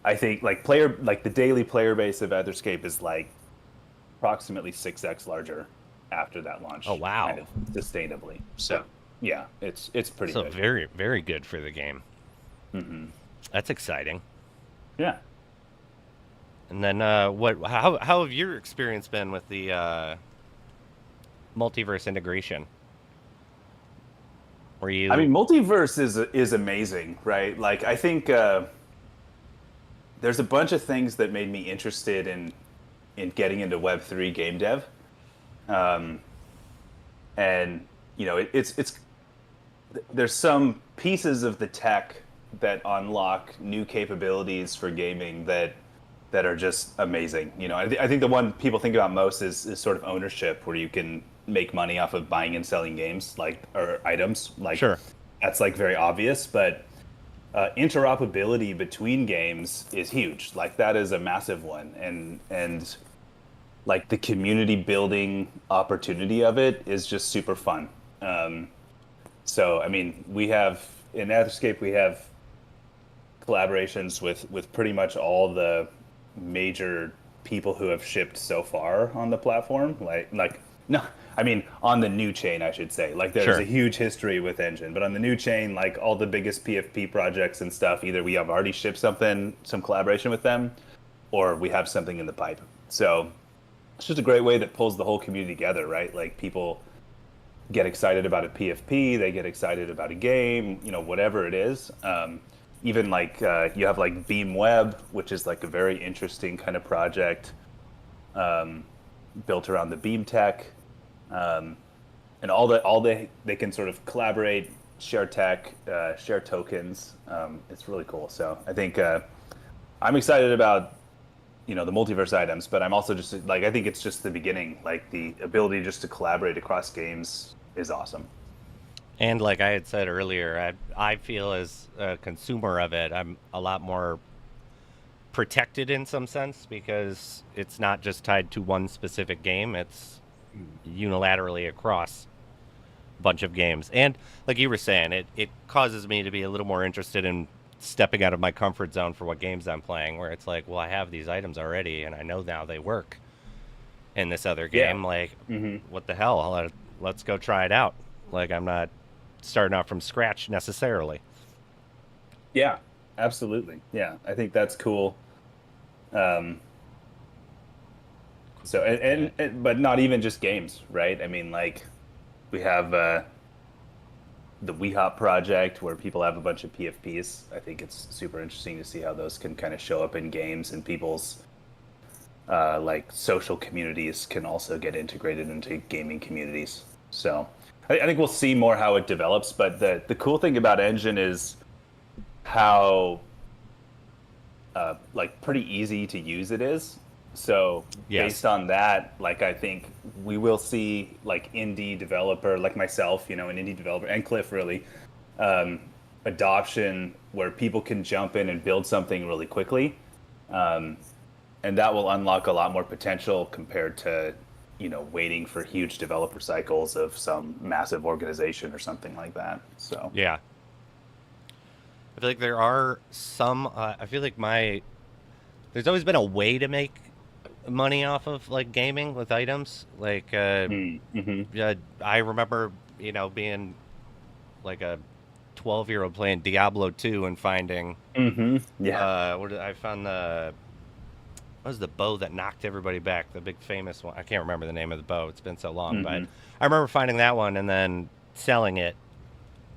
I think like the daily player base of Etherscape is like approximately 6x larger after that launch. Oh wow. Kind of sustainably. So yeah, it's pretty So big. very, very good for the game. Mm-hmm. That's exciting. Yeah. And then how have your experience been with the multiverse integration? Were you I mean, multiverse is amazing, right? Like, I think there's a bunch of things that made me interested in getting into Web3 game dev, and you know, it's there's some pieces of the tech that unlock new capabilities for gaming that are just amazing. You know, I think the one people think about most is sort of ownership, where you can make money off of buying and selling games, like, or items. Like, Sure. That's like very obvious, but interoperability between games is huge. Like, that is a massive one, and like the community building opportunity of it is just super fun. So I mean, we have in Etherscape we have collaborations with pretty much all the major people who have shipped so far on the platform. I mean, on the new chain, I should say. Like, there's Sure. a huge history with Enjin, but on the new chain, like all the biggest PFP projects and stuff, either we have already shipped some collaboration with them, or we have something in the pipe. So it's just a great way that pulls the whole community together, right? Like, people get excited about a PFP, they get excited about a game, you know, whatever it is. Even like you have like Beam Web, which is like a very interesting kind of project built around the Beam tech, and they can sort of collaborate, share tech, share tokens. It's really cool. So I think I'm excited about, you know, the multiverse items, but I'm also just like, I think it's just the beginning. Like, the ability just to collaborate across games is awesome. And like I had said earlier, I feel as a consumer of it, I'm a lot more protected in some sense, because it's not just tied to one specific game. It's unilaterally across a bunch of games. And like you were saying, it causes me to be a little more interested in stepping out of my comfort zone for what games I'm playing, where it's like, well, I have these items already, and I know now they work in this other game. Yeah. Like, what the hell? Let's go try it out. Like, I'm not starting out from scratch necessarily. Yeah, absolutely. Yeah, I think that's cool. So and but not even just games, right? I mean, like, we have the WeHop project where people have a bunch of PFPs. I think it's super interesting to see how those can kind of show up in games, and people's like social communities can also get integrated into gaming communities. So I think we'll see more how it develops. But the cool thing about Enjin is how like pretty easy to use it is. So Yes. based on that, like I think we will see like indie developer like myself, an indie developer, and Cliff really, adoption where people can jump in and build something really quickly, and that will unlock a lot more potential compared to waiting for huge developer cycles of some massive organization or something like that. So Yeah. I feel like there are some. I feel like there's always been a way to make money off of like gaming with items. Like, I remember, being like a 12-year-old playing Diablo 2 and finding, yeah, I found what was the bow that knocked everybody back? The big famous one. I can't remember the name of the bow. It's been so long, but I remember finding that one and then selling it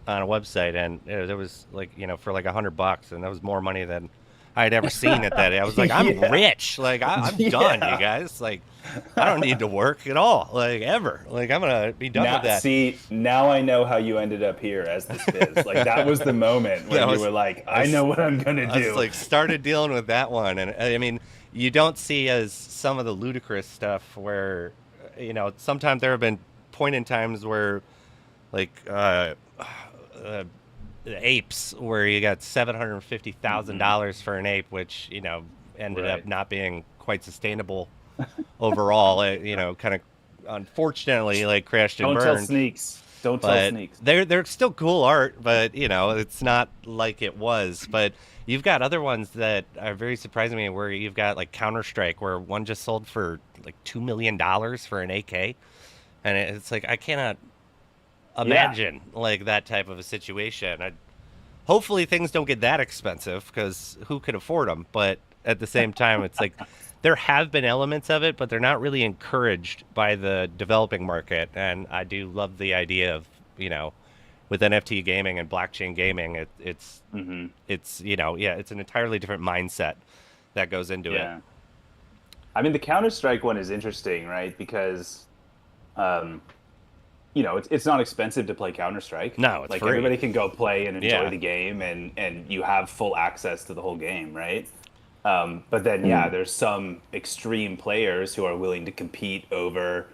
on a website, and there was like for like $100, and that was more money than I'd ever seen at that. I was like, I'm rich. Like I'm done, you guys. Like I don't need to work at all, like ever. Like I'm gonna be done with that. See, now I know how you ended up here as this Fizz. Like that was the moment where you were like, I know what I'm gonna do. I was like started dealing with that one, and I mean, you don't see as some of the ludicrous stuff where, sometimes there have been point in times where, like, apes where you got $750,000 for an ape, which ended up not being quite sustainable overall. Kind of unfortunately like crashed and Don't burned. tell sneaks. Don't tell sneaks. They're still cool art, but it's not like it was. But you've got other ones that are very surprising me, where you've got like Counter-Strike, where one just sold for like $2 million for an AK, and it's like I cannot imagine like that type of a situation. Hopefully things don't get that expensive, because who could afford them? But at the same time, it's like there have been elements of it, but they're not really encouraged by the developing market. And I do love the idea of with NFT gaming and blockchain gaming, it's it's an entirely different mindset that goes into it. I mean, the Counter-Strike one is interesting, right? Because it's not expensive to play Counter-Strike. No, it's like free. Everybody can go play and enjoy the game, and you have full access to the whole game, right? But then, there's some extreme players who are willing to compete over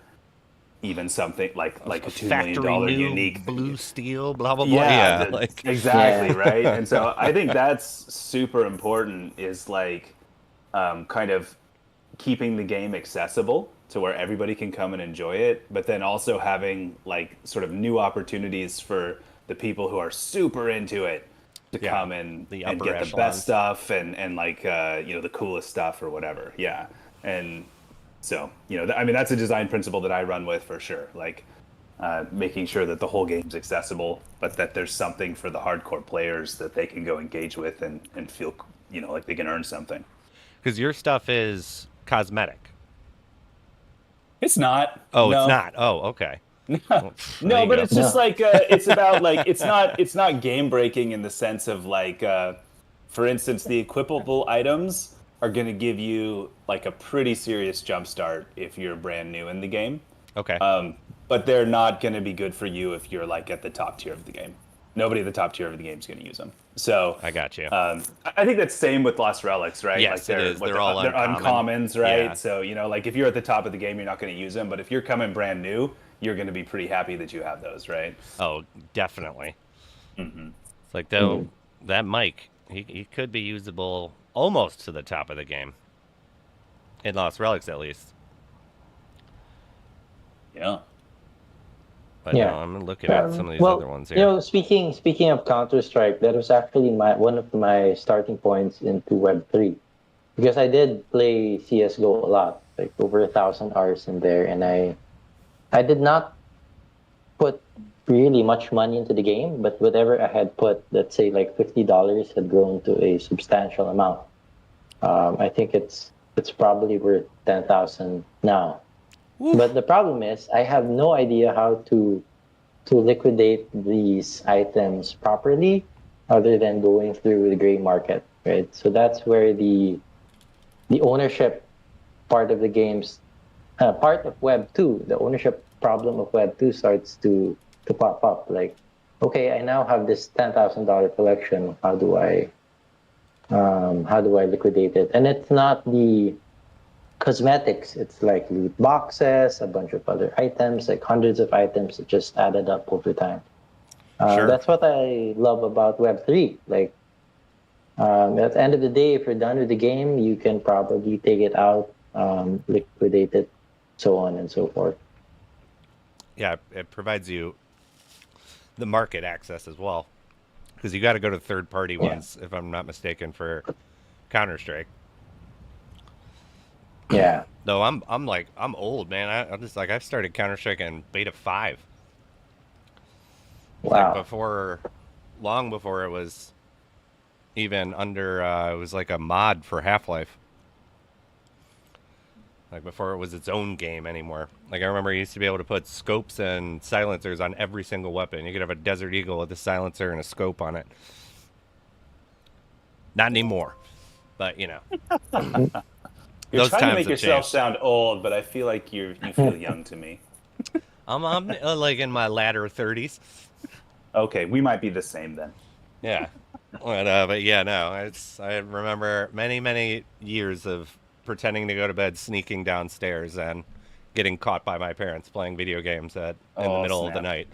even something like a $2 million unique blue steel, blah blah blah. Exactly, right. And so I think that's super important. Is like kind of keeping the game accessible to where everybody can come and enjoy it, but then also having like sort of new opportunities for the people who are super into it to come and get the best stuff and like the coolest stuff or whatever. Yeah. And so I mean, that's a design principle that I run with for sure, like making sure that the whole game's accessible, but that there's something for the hardcore players that they can go engage with and feel like they can earn something. Because your stuff is cosmetic. It's not. Oh, no. It's not. Oh, okay. No, but it's just like it's about like it's not game breaking in the sense of like for instance, the equipable items are going to give you like a pretty serious jump start if you're brand new in the game. Okay. But they're not going to be good for you if you're like at the top tier of the game. Nobody at the top tier of the game is going to use them. So I got you. I think that's same with Lost Relics, right? Yes, like it is. They're uncommons, right? Yeah. So like if you're at the top of the game, you're not going to use them. But if you're coming brand new, you're going to be pretty happy that you have those, right? Oh, definitely. It's like though that Mike, he could be usable almost to the top of the game in Lost Relics, at least. Yeah. But no, I'm looking at some of these other ones here. Speaking of Counter-Strike, that was actually one of my starting points into Web3, because I did play CS:GO a lot, like over 1,000 hours in there, and I did not put really much money into the game, but whatever I had put, let's say like $50, had grown to a substantial amount. I think it's probably worth 10,000 now. Oof. But the problem is I have no idea how to liquidate these items properly, other than going through the gray market, right? So that's where the ownership part of the game's part of Web 2, the ownership problem of Web 2 starts to pop up. Like, okay, I now have this $10,000 collection. How do I liquidate it? And it's not the cosmetics. It's like loot boxes, a bunch of other items, like hundreds of items that just added up over time. Sure. That's what I love about Web3. Like, at the end of the day, if you're done with the game, you can probably take it out, liquidate it, so on and so forth. Yeah, it provides you the market access as well, because you got to go to third-party ones, if I'm not mistaken, for Counter-Strike. Yeah. Though I'm old, man. I'm just like, I started Counter-Strike in beta 5. Wow. Like long before it was even under, it was like a mod for Half-Life. Like before it was its own game anymore. Like I remember you used to be able to put scopes and silencers on every single weapon. You could have a Desert Eagle with a silencer and a scope on it. Not anymore, but you know. You're Those trying to times make have yourself changed. sound old, but I feel like you feel young to me. I'm like in my latter 30s. Okay, we might be the same then. Yeah, but yeah, no. I remember many years of pretending to go to bed, sneaking downstairs, and getting caught by my parents playing video games in the middle of the Snap. night.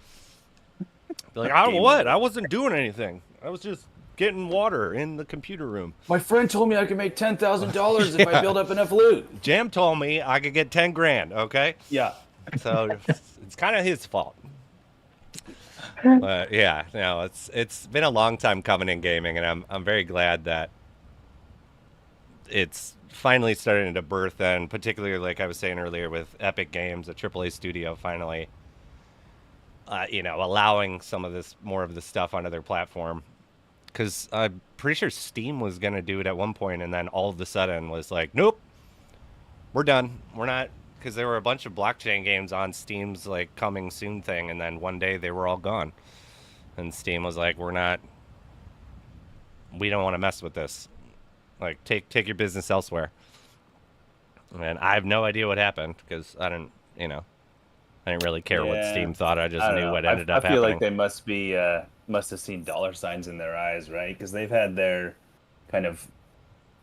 Be like, I Game what? over. I wasn't doing anything. I was just getting water in the computer room. My friend told me I could make $10,000 if I build up enough loot. Jam told me I could get 10 grand. Okay, Yeah. so it's kind of his fault. But yeah, no, it's been a long time coming in gaming, and I'm very glad that it's finally starting to birth, and particularly like I was saying earlier with Epic Games, a AAA studio finally, allowing some of this more of the stuff onto their platform. Because I'm pretty sure Steam was gonna do it at one point, and then all of a sudden was like, nope, we're done. We're not, because there were a bunch of blockchain games on Steam's like coming soon thing, and then one day they were all gone, and Steam was like, we don't want to mess with this. Like, take your business elsewhere. And I have no idea what happened because I didn't really care what Yeah. Steam thought. I just I don't knew know. what ended up I feel happening. like they must have seen dollar signs in their eyes, right? Because they've had their kind of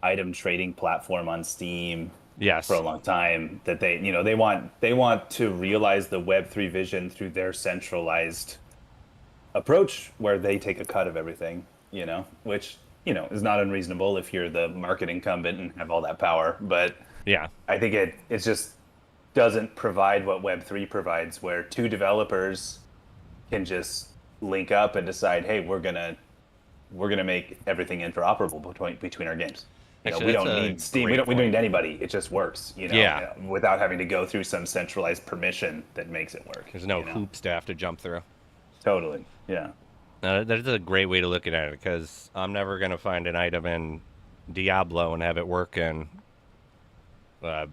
item trading platform on Steam Yes. for a long time. That they want to realize the Web3 vision through their centralized approach, where they take a cut of everything. Which is not unreasonable if you're the market incumbent and have all that power. But Yeah. I think it just doesn't provide what Web3 provides, where two developers can just link up and decide, hey, we're gonna make everything interoperable between our games. Actually, We that's don't a need Steam. great We don't point. need anybody. It just works. Yeah. Without having to go through some centralized permission that makes it work. There's no hoops to have to jump through. Totally. Yeah. That's a great way to look at it, because I'm never going to find an item in Diablo and have it work in, I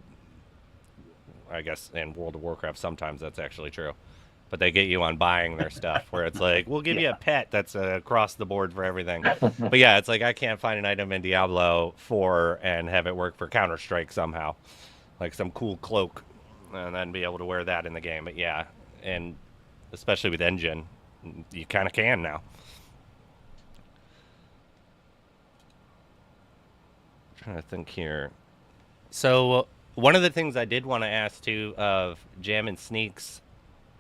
guess, in World of Warcraft. Sometimes that's actually true. But they get you on buying their stuff, where it's like, we'll give you a pet that's across the board for everything. But yeah, it's like I can't find an item in Diablo 4 and have it work for Counter-Strike somehow. Like some cool cloak, and then be able to wear that in the game. But yeah, and especially with Enjin, you kind of can now. I'm trying to think here. So one of the things I did want to ask too of Jam and Sneaks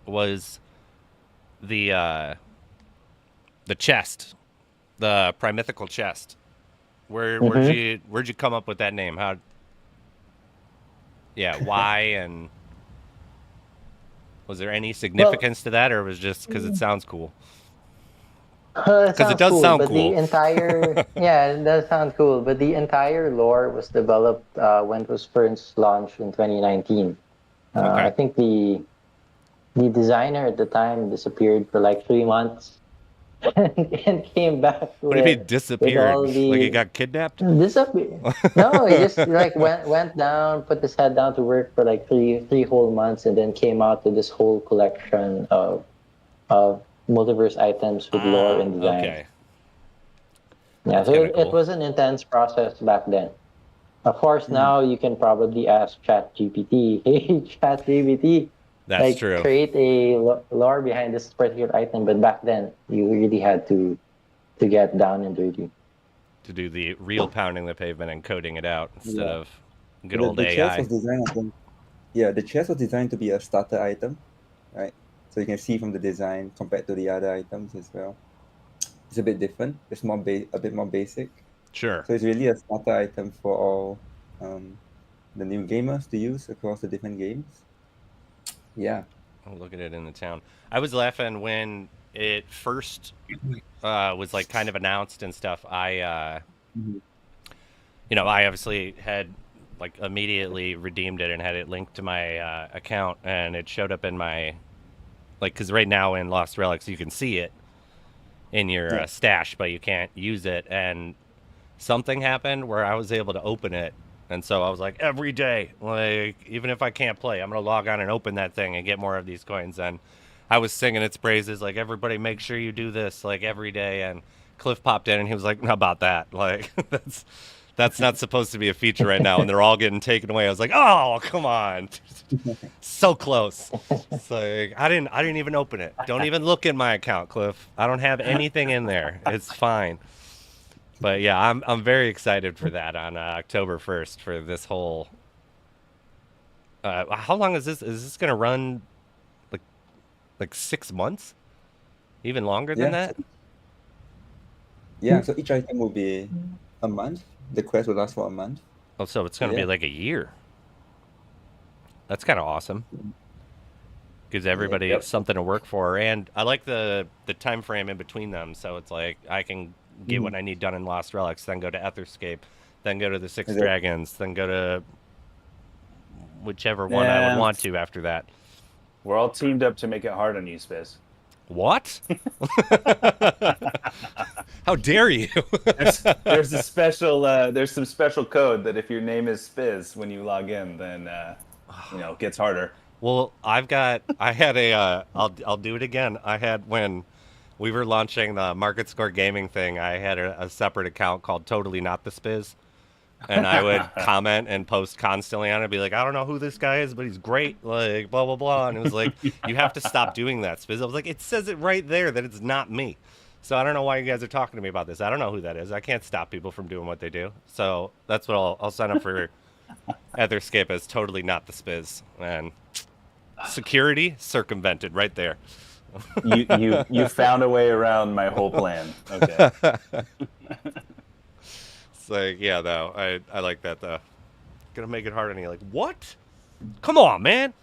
was the chest, the Primythical chest. Where'd you come up with that name? Why, and was there any significance to that, or was it just because it sounds cool? Because it does sound cool. The entire it does sound cool. But the entire lore was developed when it was first launched in 2019. Okay. I think the designer at the time disappeared for like 3 months, and came back. What do you mean disappeared? all the- Like he got kidnapped? Disappeared. No, he just like went down, put his head down to work for like three whole months, and then came out with this whole collection of multiverse items with lore and design. Okay. Yeah, That's so kinda it cool. was an intense process back then. Of course, now you can probably ask ChatGPT, hey, ChatGPT, That's true. create a lore behind this particular item. But back then, you really had to get down and dirty. To do the real pounding the pavement and coding it out instead of Good the, old the chest AI. was designed, I think, yeah, the chest was designed to be a starter item, right? So you can see from the design compared to the other items as well. It's a bit different. It's a bit more basic. Sure. So it's really a starter item for all um, the new gamers to use across the different games. Yeah. Oh, look at it in the town. I was laughing when it first was like kind of announced and stuff. Mhm. I obviously had like immediately redeemed it and had it linked to my account, and it showed up in my because right now in Lost Relics you can see it in your Yeah. stash, but you can't use it. And something happened where I was able to open it. And so I was like, every day, like, even if I can't play, I'm going to log on and open that thing and get more of these coins. And I was singing its praises, like, everybody make sure you do this, like, every day. And Cliff popped in and he was like, how about that? Like, that's not supposed to be a feature right now. And they're all getting taken away. I was like, oh, come on. So close. It's like, I didn't even open it. Don't even look in my account, Cliff. I don't have anything in there. It's fine. But yeah, I'm very excited for that on October 1st for this whole. How long is this? Is this gonna run? Like 6 months? Even longer than Yeah. that? Yeah. So each item will be a month. The quest will last for a month. Oh, so it's gonna be Yeah. like a year. That's kind of awesome. Gives everybody Yep. something to work for, and I like the time frame in between them. So it's like I can get what I need done in Lost Relics, then go to Etherscape, then go to the Six Is it- Dragons, then go to whichever one I would Yeah. want to after that. We're all teamed up to make it hard on you, Spiz. What? How dare you? There's a special there's some special code that if your name is Spiz when you log in, then it gets harder. Well, I had I'll do it again. I had when we were launching the Market Score Gaming thing, I had a separate account called Totally Not the Spiz. And I would comment and post constantly on it, be like, I don't know who this guy is, but he's great, like, blah, blah, blah. And it was like, you have to stop doing that, Spiz. I was like, it says it right there that it's not me. So I don't know why you guys are talking to me about this. I don't know who that is. I can't stop people from doing what they do. So that's what I'll sign up for Etherscape as Totally Not the Spiz. And security circumvented right there. You found a way around my whole plan. Okay. It's like, yeah, though. I like that, though. Gonna make it hard on you. Like, what? Come on, man.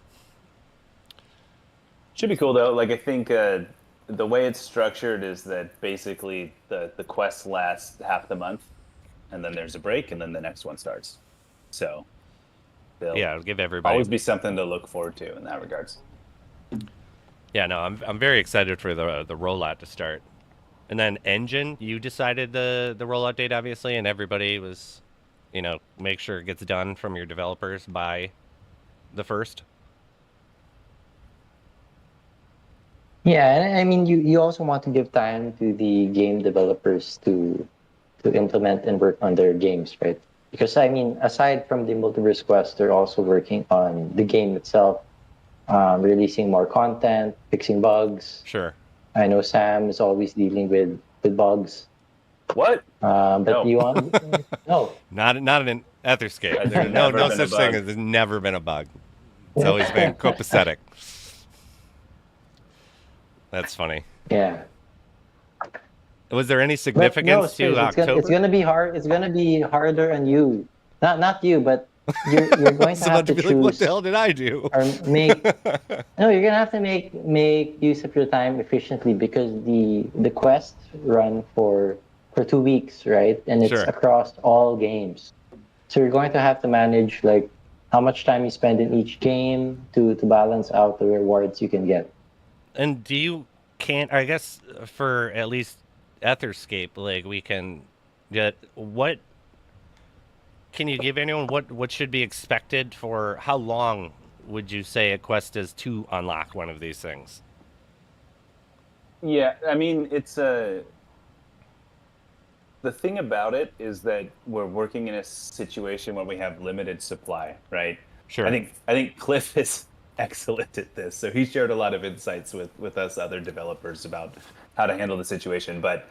Should be cool though. Like I think the way it's structured is that basically the quest lasts half the month, and then there's a break, and then the next one starts. So there'll Yeah, it'll give everybody. always be something to look forward to in that regards. Yeah, no, I'm very excited for the rollout to start. And then Enjin, you decided the rollout date, obviously, and everybody was, make sure it gets done from your developers by the 1st. Yeah, and I mean, you also want to give time to the game developers to implement and work on their games, right? Because I mean, aside from the multiverse quest, they're also working on the game itself, releasing more content, fixing bugs. Sure. I know Sam is always dealing with bugs. What? But No. you want no. Not in Etherscape. There's There's never no been such a thing bug. as there's never been a bug. It's always been copacetic. That's funny. Yeah. Was there any But no, significance to Space, October? it's gonna be hard. It's gonna be harder on you. Not you, but you're going to Someone have to be like, what choose the hell did I do? or make. No, you're gonna have to make use of your time efficiently because the quests run for 2 weeks, right? And it's Sure. across all games. So you're going to have to manage like how much time you spend in each game to balance out the rewards you can get. And I guess for at least Etherscape, like we can get what can you give anyone what should be expected for how long would you say a quest is to unlock one of these things? Yeah, I mean it's the thing about it is that we're working in a situation where we have limited supply, right? Sure. I think Cliff is excellent at this. So he shared a lot of insights with us other developers about how to handle the situation. But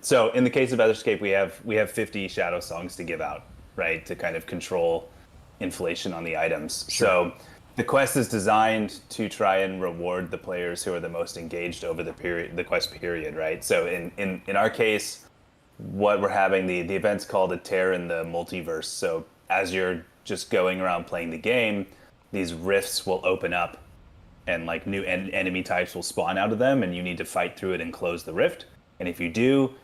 so in the case of Etherscape, we have 50 Shadow songs to give out, right, to kind of control inflation on the items. So the quest is designed to try and reward the players who are the most engaged over the quest period, right? So in our case, what we're having, the event's called a tear in the multiverse. So as you're just going around playing the game, these rifts will open up and like new enemy types will spawn out of them, and you need to fight through it and close the rift. And if you do,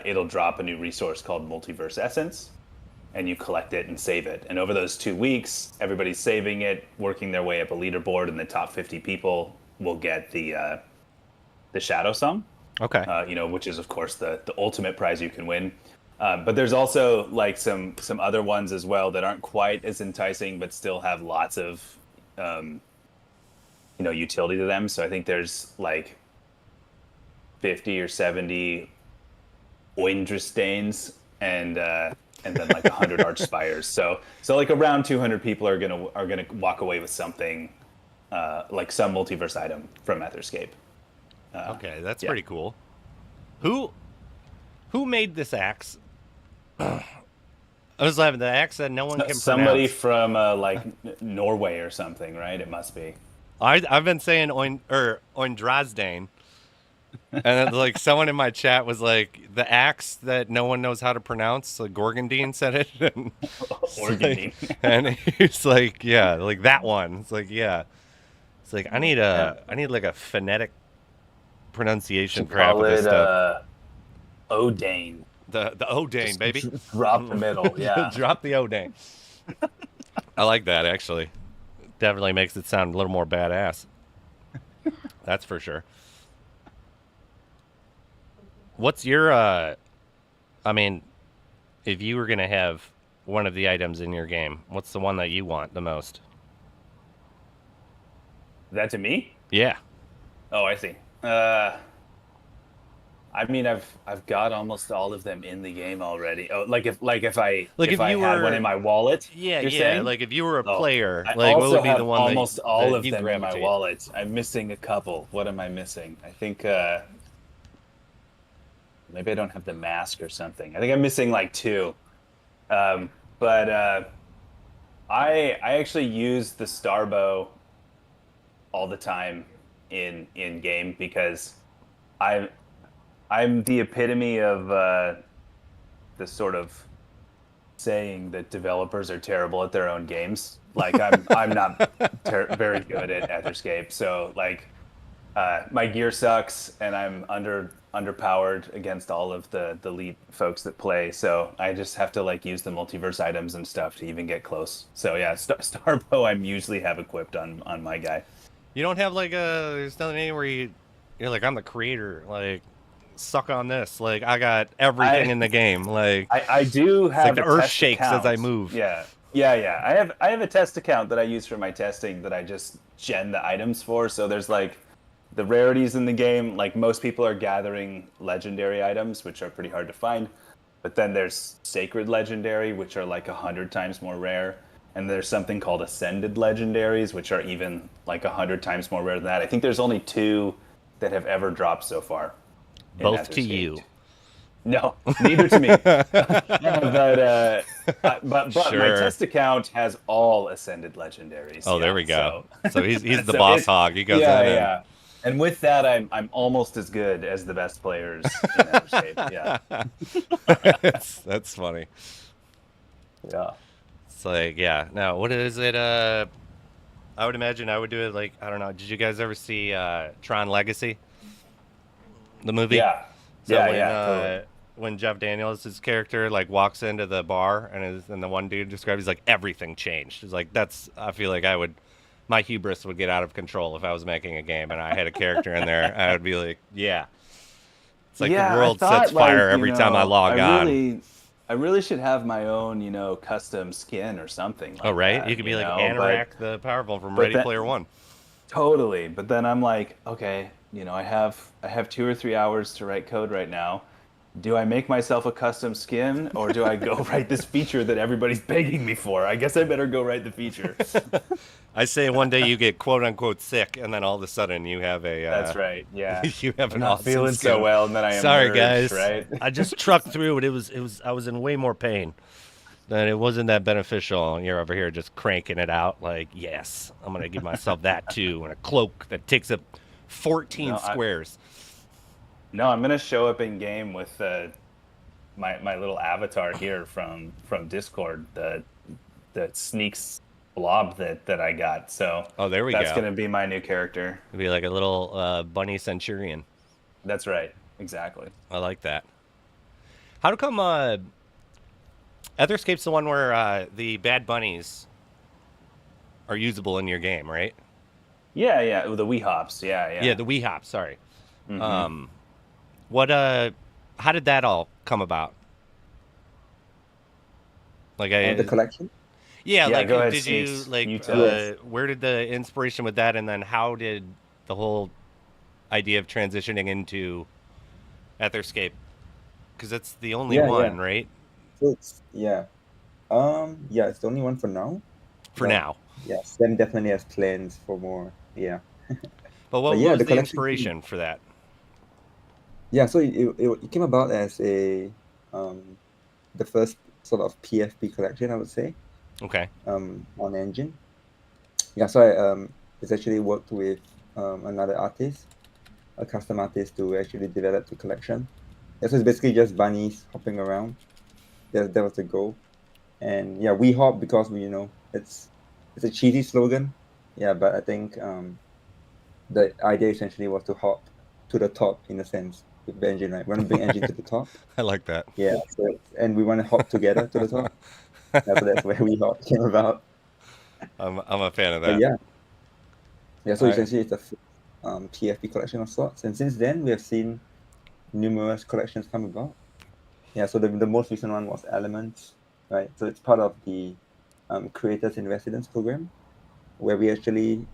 it'll drop a new resource called Multiverse Essence, and you collect it and save it. And over those 2 weeks, everybody's saving it, working their way up a leaderboard, and the top 50 people will get the Shadow Song. Okay. Which is of course the ultimate prize you can win. But there's also like some other ones as well that aren't quite as enticing, but still have lots of utility to them. So I think there's like 50 or 70 Oindrastains and then like 100 Archspires. So like around 200 people are gonna walk away with something like some multiverse item from Etherscape. Okay, that's pretty cool. Who made this axe? I was laughing. The axe that no one can Somebody pronounce. from like Norway or something, right? It must be. I've been saying Oindrasdane, and then, like someone in my chat was like the axe that no one knows how to pronounce. Like Gorgandine said it, and, Organdine. and he's like, yeah, like that one. It's like, yeah, it's like I need like a phonetic pronunciation for half of this stuff. Odane. The Odane, baby. Drop the middle, yeah. Drop the Odane. I like that, actually. Definitely makes it sound a little more badass. That's for sure. What's your, I mean, if you were going to have one of the items in your game, what's the one that you want the most? That to me? Yeah. Oh, I see. I mean, I've got almost all of them in the game already. Oh, if I had one in my wallet. Yeah, you're yeah. saying? Like if you were a Oh, player, I like what also would be have the one almost all of you them in my gravitate? wallet. I'm missing a couple. What am I missing? I think maybe I don't have the mask or something. I think I'm missing like 2. But I actually use the Starbow all the time in game because I'm the epitome of the sort of saying that developers are terrible at their own games. Like I'm not very good at Etherscape, so like my gear sucks and I'm underpowered against all of the elite folks that play. So I just have to like use the multiverse items and stuff to even get close. So yeah, Starbow I usually have equipped on my guy. You don't have like there's nothing anywhere you're like, I'm the creator, like suck on this. Like I got everything in the game. Like I do have like the earth shakes account. as I move. Yeah. I have a test account that I use for my testing that I just gen the items for. So there's like the rarities in the game. Like most people are gathering legendary items, which are pretty hard to find. But then there's sacred legendary, which are like 100 times more rare. And there's something called ascended legendaries, which are even like 100 times more rare than that. I think there's only 2 that have ever dropped so far. Both to you. No, neither to me. But Sure. my test account has all ascended legendaries. Oh, yeah, there we go. So he's the so boss hog. He goes in. yeah. And with that, I'm almost as good as the best players in Etherscape. Yeah. That's funny. Yeah. It's like, yeah. Now, what is it? I would imagine I would do it like, I don't know. Did you guys ever see Tron Legacy? The movie? Yeah. So yeah, when, totally. when Jeff Daniels' character like walks into the bar and the one dude describes, he's like, everything changed. He's like, I feel like my hubris would get out of control if I was making a game and I had a character in there. I would be like, yeah. It's like the world sets fire every time I log on. I really should have my own, custom skin or something. Like Oh, right? that, You could be like Anorak Anorak the Powerful from Ready Player One. Totally. But then I'm like, okay, I have 2 or 3 hours to write code right now. Do I make myself a custom skin or do I go write this feature that everybody's begging me for? I guess I better go write the feature. I say one day you get quote unquote sick, and then all of a sudden you have a. That's right. Yeah. You have an I'm not awesome feeling skin. so well, and then I am. Sorry, merged, guys. Right? I just trucked through it. I was in way more pain. then it wasn't that beneficial. And you're over here just cranking it out like, yes, I'm going to give myself that too. And a cloak that takes up 14 No, squares. No, I'm gonna show up in game with my little avatar here from Discord, the sneaks blob that I got. So Oh, there we that's go. gonna be my new character. It'd be like a little bunny centurion. That's right, exactly. I like that. How come Etherscape's the one where the bad bunnies are usable in your game, right? Yeah, yeah, the wee hops. Yeah. Yeah, the wee hop. Sorry. Mhm. What how did that all come about? Like The collection. yeah, Yeah, like go ahead, did you Sneaks. like You tell us. where did the inspiration with that, and then how did the whole idea of transitioning into Etherscape? Because it's the only Yeah, one, yeah. right? So it's yeah, it's the only one for now. For But, now. yeah, Sam definitely has plans for more. Yeah. But what But yeah, was the the collection. inspiration for that? Yeah, so it came about as the first sort of PFP collection, I would say, Okay. on Enjin. Yeah, so I it's actually worked with another artist, a custom artist, to actually develop the collection. Yeah, so it's basically just bunnies hopping around. That was the goal. And yeah, we hop because it's a cheesy slogan. Yeah, but I think the idea essentially was to hop to the top in a sense with the engine, right? We want to bring engine to the top. I like that. Yeah, and we want to hop together to the top. Yeah, so that's where we hop came about. I'm a fan of But that. yeah. So I- essentially, it's a PFP collection of sorts, and since then we have seen numerous collections come about. Yeah, so the most recent one was Elements, right? So it's part of the Creators in Residence program, where we actually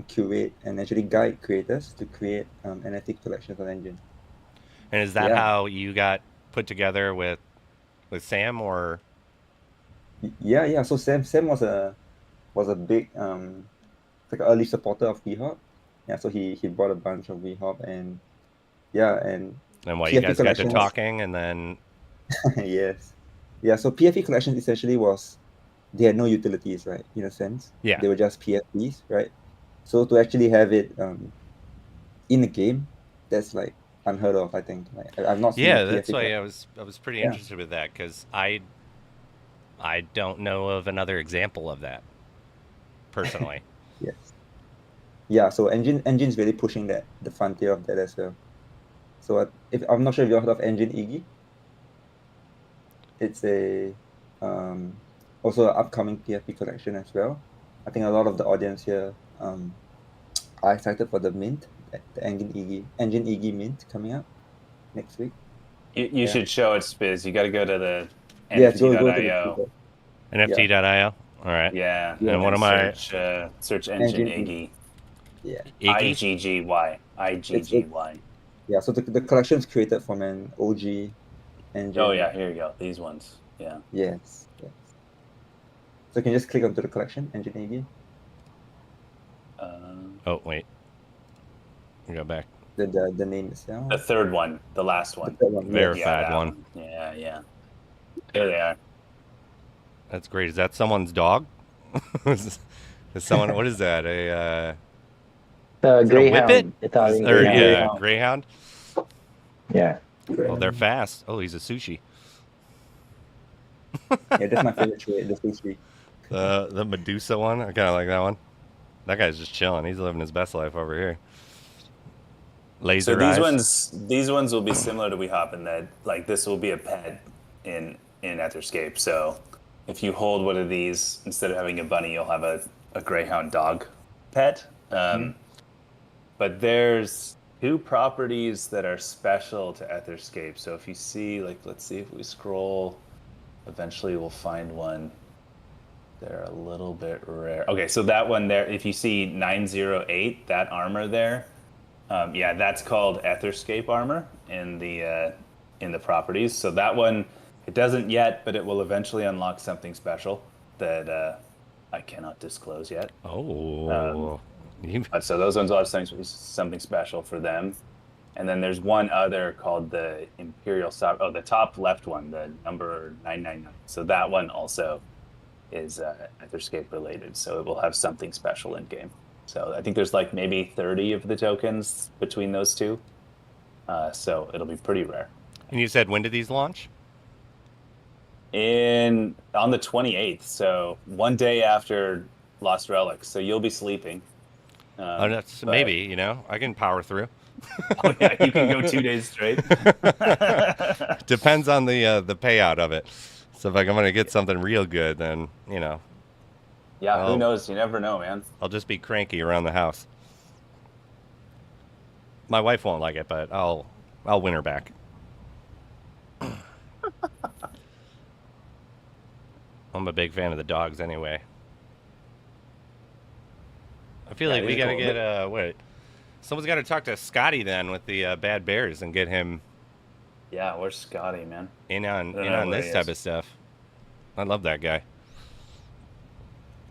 curate and actually guide creators to create NFT collections on Engine. And is that Yeah. how you got put together with Sam, or Yeah. So Sam was a big like an early supporter of VHop. Yeah, so he bought a bunch of VHop, and what you PFP guys got to collections. talking, and then Yes. Yeah, so PFP collections essentially they had no utilities, right? In a sense. Yeah. They were just PFPs, right? So to actually have it in a game, that's like unheard of, I think. Like I've not seen yeah, a that's PFP why collection. I was pretty Yeah. interested with that, because I don't know of another example of that personally. Yes. Yeah, so Engine's really pushing the frontier of that as well. So if I'm not sure if you've heard of Engine Iggy. It's a also an upcoming PFP collection as well. I think a lot of the audience here are excited for the mint, the Engine Iggy mint coming up next week. You Yeah. should show it, Spiz. You got to go to the Yes, go to the NFT.io. Twitter. NFT.io. All right. Yeah. And what am I? Search Engine Engine Iggy. Yeah. Iggy? IGGY. Yeah, so the collection is created from an OG Engine. Oh yeah, here you go. These ones. Yeah. Yes. So you can just click onto the collection, Engine Iggy. Oh wait. Go back. The name itself. The third one, the last one. The third one, Verified that one. Yeah. There they are. That's great. Is that someone's dog? is someone? What is that? A The is it a whippet? Greyhound, Italian Or Greyhound. yeah, Greyhound. Yeah. Well, they're fast. Oh, he's a sushi. Yeah, that's my favorite trait, the sushi. The Medusa one. I kind of like that one. That guy's just chilling. He's living his best life over here. Laser So eyes. these ones will be similar to WeHop in that like this will be a pet in Etherscape. So if you hold one of these, instead of having a bunny, you'll have a greyhound dog pet. But there's two properties that are special to Etherscape. So if you see, like, let's see if we scroll, eventually we'll find one. They're a little bit rare. Okay, so that one there, if you see 908, that armor there, yeah, that's called Etherscape armor in the properties. So that one, it doesn't yet, but it will eventually unlock something special that I cannot disclose yet. Oh. But so those ones will have something special for them. And then there's one other called the Imperial Oh, the top left one, the number 999. So that one also is Etherscape related. So it will have something special in game. So I think there's like maybe 30 of the tokens between those two. So it'll be pretty rare. And you said, when did these launch? On the 28th, so one day after Lost Relics. So you'll be sleeping. Oh, that's maybe, I can power through. Oh yeah, you can go 2 days straight. Depends on the payout of it. So if I'm going to get something real good, then, Yeah, who knows? You never know, man. I'll just be cranky around the house. My wife won't like it, but I'll win her back. I'm a big fan of the dogs anyway. I feel like we got to get, someone's got to talk to Scotty then with the Bad Bears and get him. Yeah, where's Scotty, man? In on this type of stuff. I love that guy.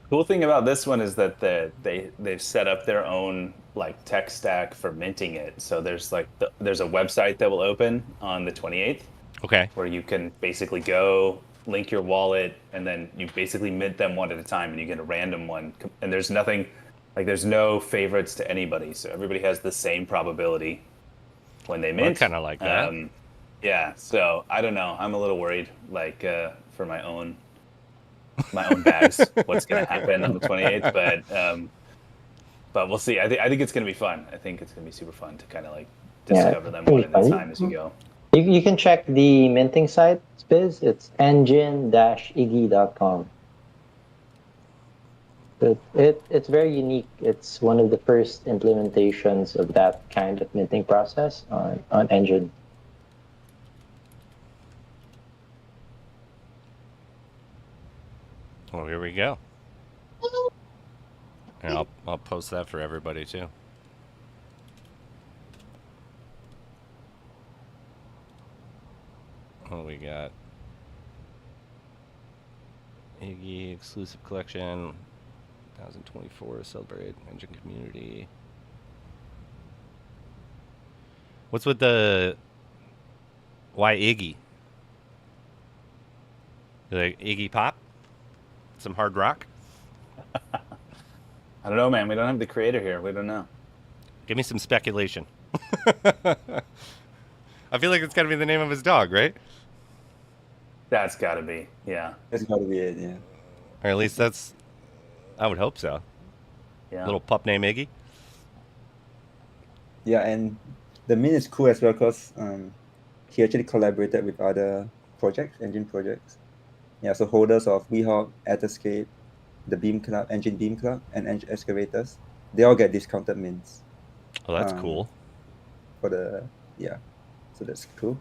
Cool thing about this one is that they've set up their own like tech stack for minting it. So there's there's a website that will open on the 28th. Okay. Where you can basically go link your wallet and then you basically mint them one at a time and you get a random one. And there's nothing there's no favorites to anybody. So everybody has the same probability when they mint. Kind of like that. Yeah. So I don't know. I'm a little worried for my own bags what's going to happen on the 28th, but we'll see. I think it's going to be fun. I think it's going to be super fun to kind of discover them one at a time as you go. You can check the minting site, Spiz. It's enjin-iggy.com. It's very unique. It's one of the first implementations of that kind of minting process on Enjin. Well, here we go. And I'll post that for everybody too. What we got? Iggy exclusive collection, 2024 celebrate Enjin community. What's with the why Iggy? Like Iggy Pop? Some hard rock? I don't know, man. We don't have the creator here. We don't know. Give me some speculation. I feel like it's got to be the name of his dog, right? That's got to be, yeah. That's got to be it, yeah. Or at least I would hope so. Yeah. Little pup named Iggy. Yeah, and the mint is cool as well because he actually collaborated with other projects, Enjin projects. Yeah, so holders of Weehawk, Etherscape, the Beam Club, Enjin Beam Club, and Enjin Excavators, they all get discounted mints. Oh, that's cool. So that's cool.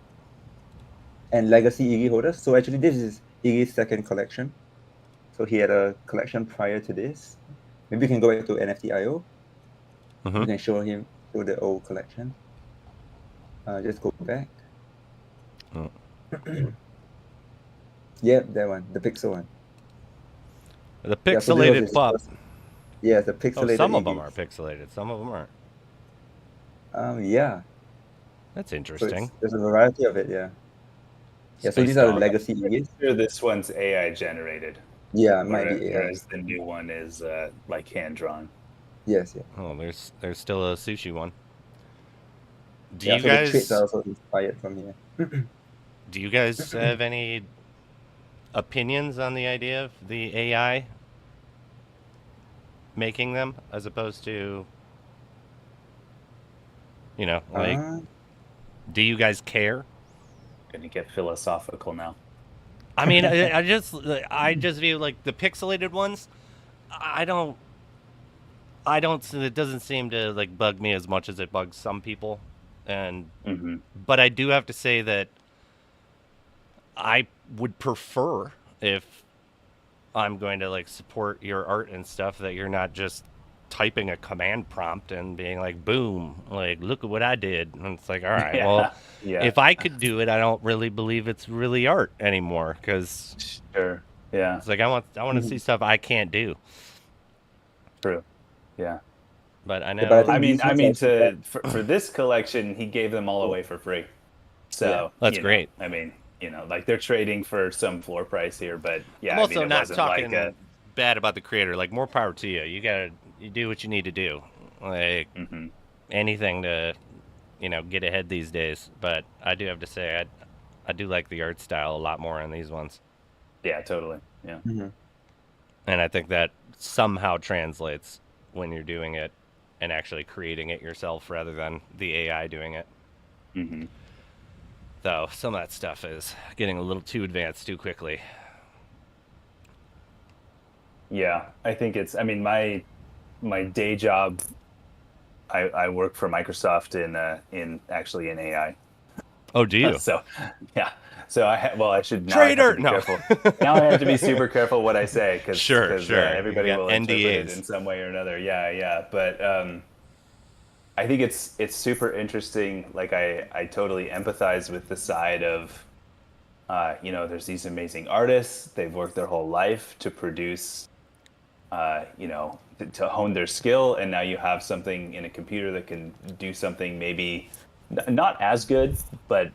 And Legacy Iggy holders. So actually, this is Iggy's second collection. So he had a collection prior to this. Maybe you can go back to NFT.io. You can show the old collection. Just go back. Oh. Yep, that one, the pixel one. The pixelated pup. Yeah, the pixelated. Some of them Iggy. are pixelated. Some of them aren't. Yeah. That's So interesting. there's a variety of it, yeah. Yeah, so these are the legacy Iggys. Sure, this one's AI generated. Yeah, it might be AI. Whereas the new one is hand drawn. Yes, yeah. Oh, there's still a sushi one. Do Yeah, you so guys the traits are also inspired from here. do you guys have any opinions on the idea of the AI making them as opposed to do you guys care? Gonna get philosophical now. I mean, I just view like the pixelated ones. I don't. It doesn't seem to like bug me as much as it bugs some people, and but I do have to say that I would prefer if I'm going to like support your art and stuff that you're not just typing a command prompt and being like, boom, like, look at what I did. And it's like, all right, if I could do it, I don't really believe it's really art anymore. Cause sure. Yeah. It's like, I want to see stuff I can't do. True. Yeah. But I but I know. think these ones are- for this collection, he gave them all away for free. So That's you know, great. I mean, you know, like they're trading for some floor price here, but yeah, I'm I also mean, it not wasn't talking like bad about the creator. Like, more power to you. You do what you need to do. Like, anything to, get ahead these days. But I do have to say, I do like the art style a lot more on these ones. yeah, totally, yeah. Mhm. And I think that somehow translates when you're doing it and actually creating it yourself rather than the AI doing it. Hmm. Though some of that stuff is getting a little too advanced too quickly. Yeah, I think it's. I mean, my day job, I work for Microsoft in actually in AI. Oh, do you? So, yeah. So well, I should now I have Traitor! to be No. careful. Now I have to be super careful what I say because Sure. everybody You got will interpret it NDAs. in some way or another. Yeah, yeah. But I think it's super interesting. Like I totally empathize with the side of, there's these amazing artists. They've worked their whole life to produce, to hone their skill, and now you have something in a computer that can do something maybe not as good, but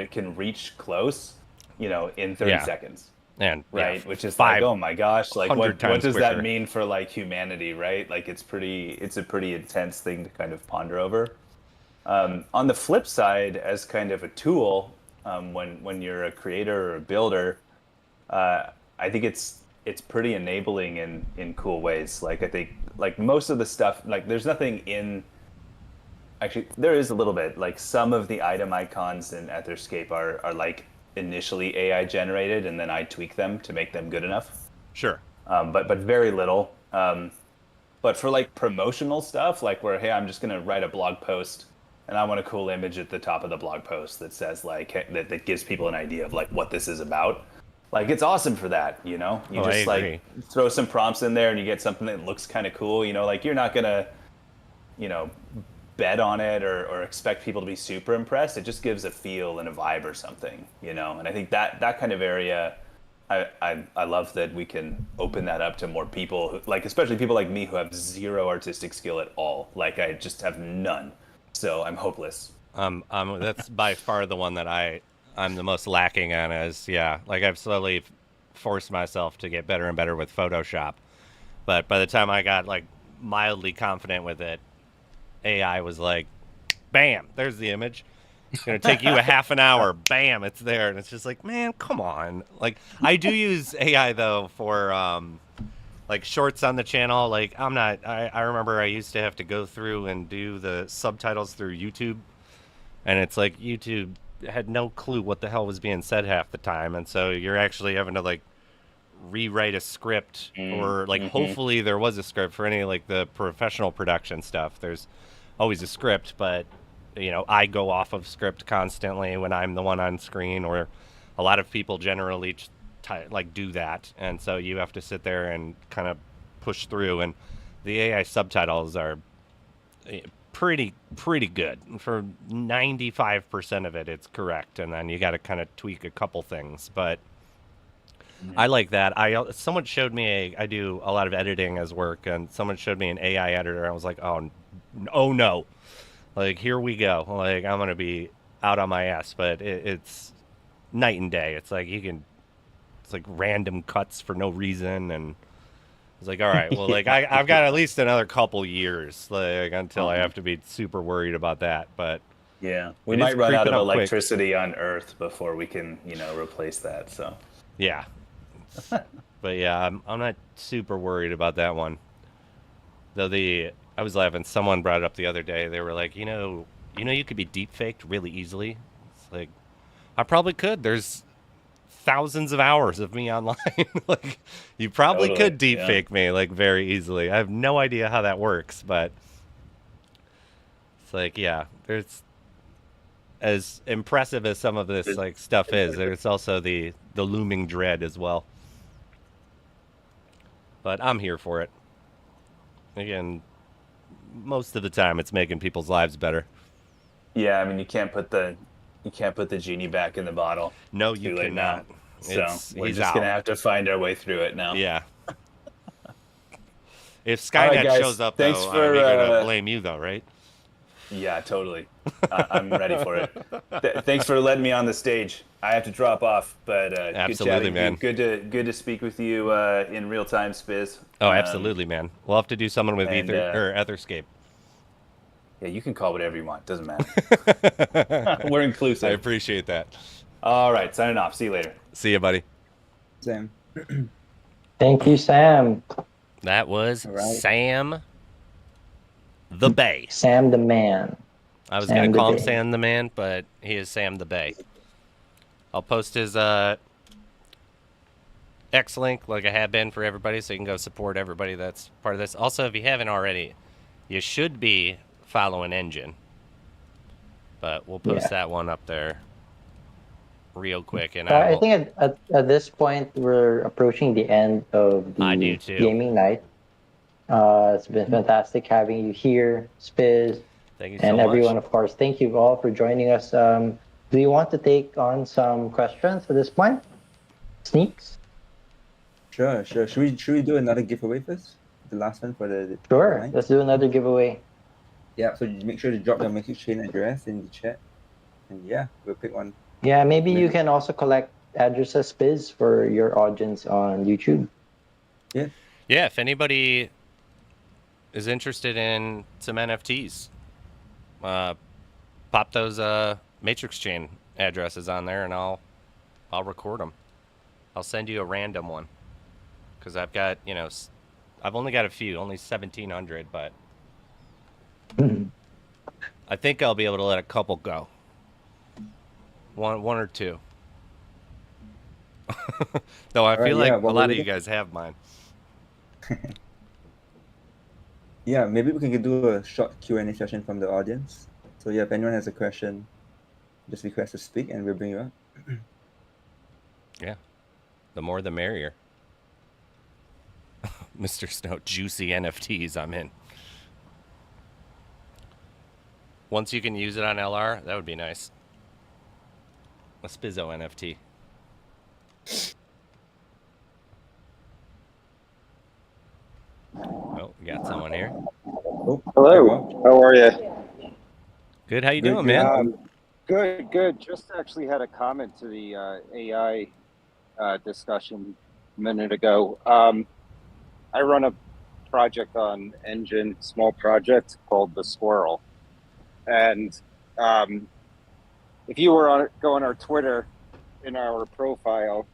it can reach close, in 30 Yeah. seconds. And Right, yeah, which is like, 500 oh my gosh, like what times does quicker. that mean for like humanity, right? Like it's a pretty intense thing to kind of ponder over. On the flip side, as kind of a tool, when you're a creator or a builder, I think it's pretty enabling in cool ways. Like I think like most of the stuff, like there's nothing in. Actually, there is a little bit. Like some of the item icons in Etherscape are like initially AI generated, and then I tweak them to make them good enough. Sure. But very little. But for like promotional stuff, like where hey, I'm just gonna write a blog post, and I want a cool image at the top of the blog post that says like hey, that gives people an idea of like what this is about. Like it's awesome for that, You I just agree. like throw some prompts in there, and you get something that looks kind of cool. Like you're not gonna, you know, bet on it or expect people to be super impressed. It just gives a feel and a vibe or something, And I think that kind of area, I love that we can open that up to more people, like especially people like me who have zero artistic skill at all. Like I just have none, so I'm hopeless. That's by far the one that I'm the most lacking on. Is like I've slowly forced myself to get better and better with Photoshop, but by the time I got like mildly confident with it, AI was like, bam, there's the image. It's going to take you a half an hour. Bam, it's there. And it's just like, man, come on. Like, I do use AI, though, for, like, shorts on the channel. Like, I remember I used to have to go through and do the subtitles through YouTube. And it's like YouTube had no clue what the hell was being said half the time. And so you're actually having to, like, rewrite a script or, like, hopefully there was a script for any, like, the professional production stuff. There's always a script, but I go off of script constantly when I'm the one on screen, or a lot of people generally like do that, and so you have to sit there and kind of push through. And the AI subtitles are pretty good for 95% of it. It's correct, and then you got to kind of tweak a couple things, but I like that. Someone showed me I do a lot of editing as work, and someone showed me an AI editor. I was like, oh no, like here we go. Like I'm gonna be out on my ass, but it's night and day. It's like it's like random cuts for no reason, and it's like, all right, well, like I've got at least another couple years like until I have to be super worried about that. But Yeah, we it might is run out creeping of up quick. electricity on Earth before we can, replace that. So Yeah. But yeah, I'm not super worried about that one. Though I was laughing. Someone brought it up the other day. They were like, you could be deep faked really easily. It's like, I probably could. There's thousands of hours of me online. Like, you probably Totally, could deep yeah. fake me like very easily. I have no idea how that works, but it's like, yeah, there's as impressive as some of this like stuff is. There's also the looming dread as well. But I'm here for it. Again, most of the time it's making people's lives better. yeah, I mean, you can't put the genie back in the bottle. No, Too you late now. cannot. So we're He's just out. gonna have to find our way through it now. Yeah. If All right, Skynet guys. shows up, Thanks though, for, we're gonna blame you, though, right? Yeah, totally. I'm ready for it. Thanks for letting me on the stage. I have to drop off, but good Absolutely, chatting man. with you. Good to speak with you in real time, Spiz. Oh, absolutely, man. We'll have to do someone with and, Ether or Etherscape. Yeah, you can call whatever you want. Doesn't matter. We're I inclusive. appreciate that. All right, signing off. See you later. See you, buddy. Same. Thank you, Sam. That was All right. Sam the Bay. Sam the man. I was Sam going to the call him Bay. Sam the Man, but he is Sam the Bay. I'll post his X link like I have been for everybody, so you can go support everybody that's part of this. Also, if you haven't already, you should be following Enjin. But we'll post that one up there real quick. And I think at this point, we're approaching the end of I do the too. gaming night. It's been fantastic having you here, Spiz, Thank you so and much. everyone, of course. Thank you all for joining us. Do you want to take on some questions at this point? Sneaks? Sure. Should we do another giveaway first? The last one for the Sure. night? Let's do another giveaway. Yeah. So you make sure to drop your message chain address in the chat, and yeah, we'll pick one. Yeah, maybe you can also collect addresses, Spiz, for your audience on YouTube. Yeah. Yeah, if anybody is interested in some NFTs, pop those Matrix Chain addresses on there, and I'll record them. I'll send you a random one because I've got I've only got a few, only 1,700, but I think I'll be able to let a couple go. One or two. Though I feel like a lot of you guys have mine. Yeah, maybe we can do a short Q&A session from the audience. So yeah, if anyone has a question, just request to speak and we'll bring you up. Yeah. The more the merrier. Mr. Snow, juicy NFTs, I'm in. Once you can use it on LR, that would be nice. A Spizzo NFT. Oh, we got someone here. Oh, Hello, how are you? Good, how you Good, doing, good. man? Good. Just actually had a comment to the AI discussion a minute ago. I run a project on Enjin, small project called The Squirrel. And if you were go on our Twitter, in our profile,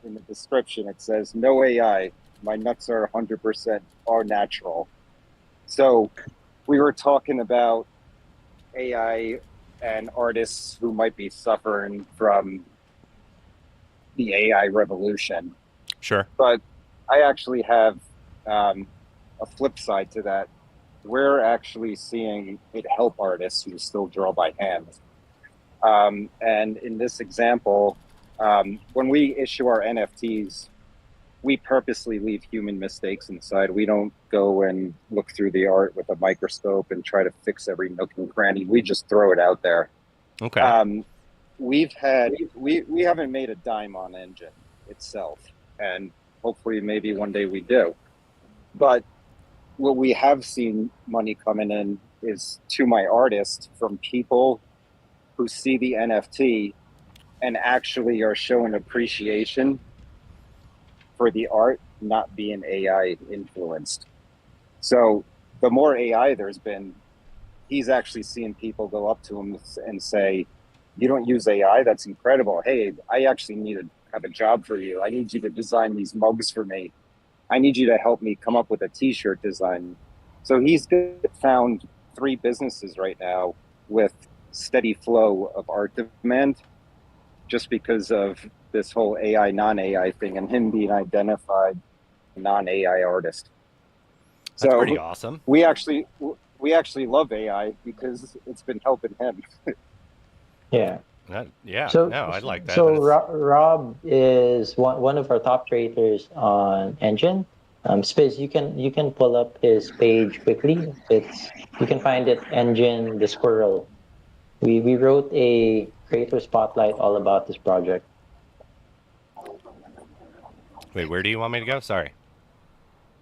in the description, it says, "No AI, my nuts are 100% all natural." So we were talking about AI and artists who might be suffering from the AI revolution. Sure. But I actually have a flip side to that. We're actually seeing it help artists who still draw by hand. And in this example, when we issue our NFTs, we purposely leave human mistakes inside. We don't go and look through the art with a microscope and try to fix every nook and cranny. We just throw it out there. Okay. We haven't made a dime on Enjin itself, and hopefully maybe one day we do. But what we have seen money coming in is to my artist from people who see the NFT and actually are showing appreciation for the art not being AI influenced. So the more AI there's been, he's actually seeing people go up to him and say, "You don't use AI? That's incredible. Hey, I actually need to have a job for you. I need you to design these mugs for me. I need you to help me come up with a t-shirt design." So he's found 3 businesses right now with steady flow of art demand just because of this whole AI, non-AI thing and him being identified non-AI artist. That's So pretty awesome. we actually love AI because it's been helping him. Yeah. Yeah, So, no, I like that. So Rob is one of our top creators on Enjin. Spiz, you can pull up his page quickly. You can find it Enjin the Squirrel. We wrote a creator spotlight all about this project. Wait, where do you want me to go? Sorry.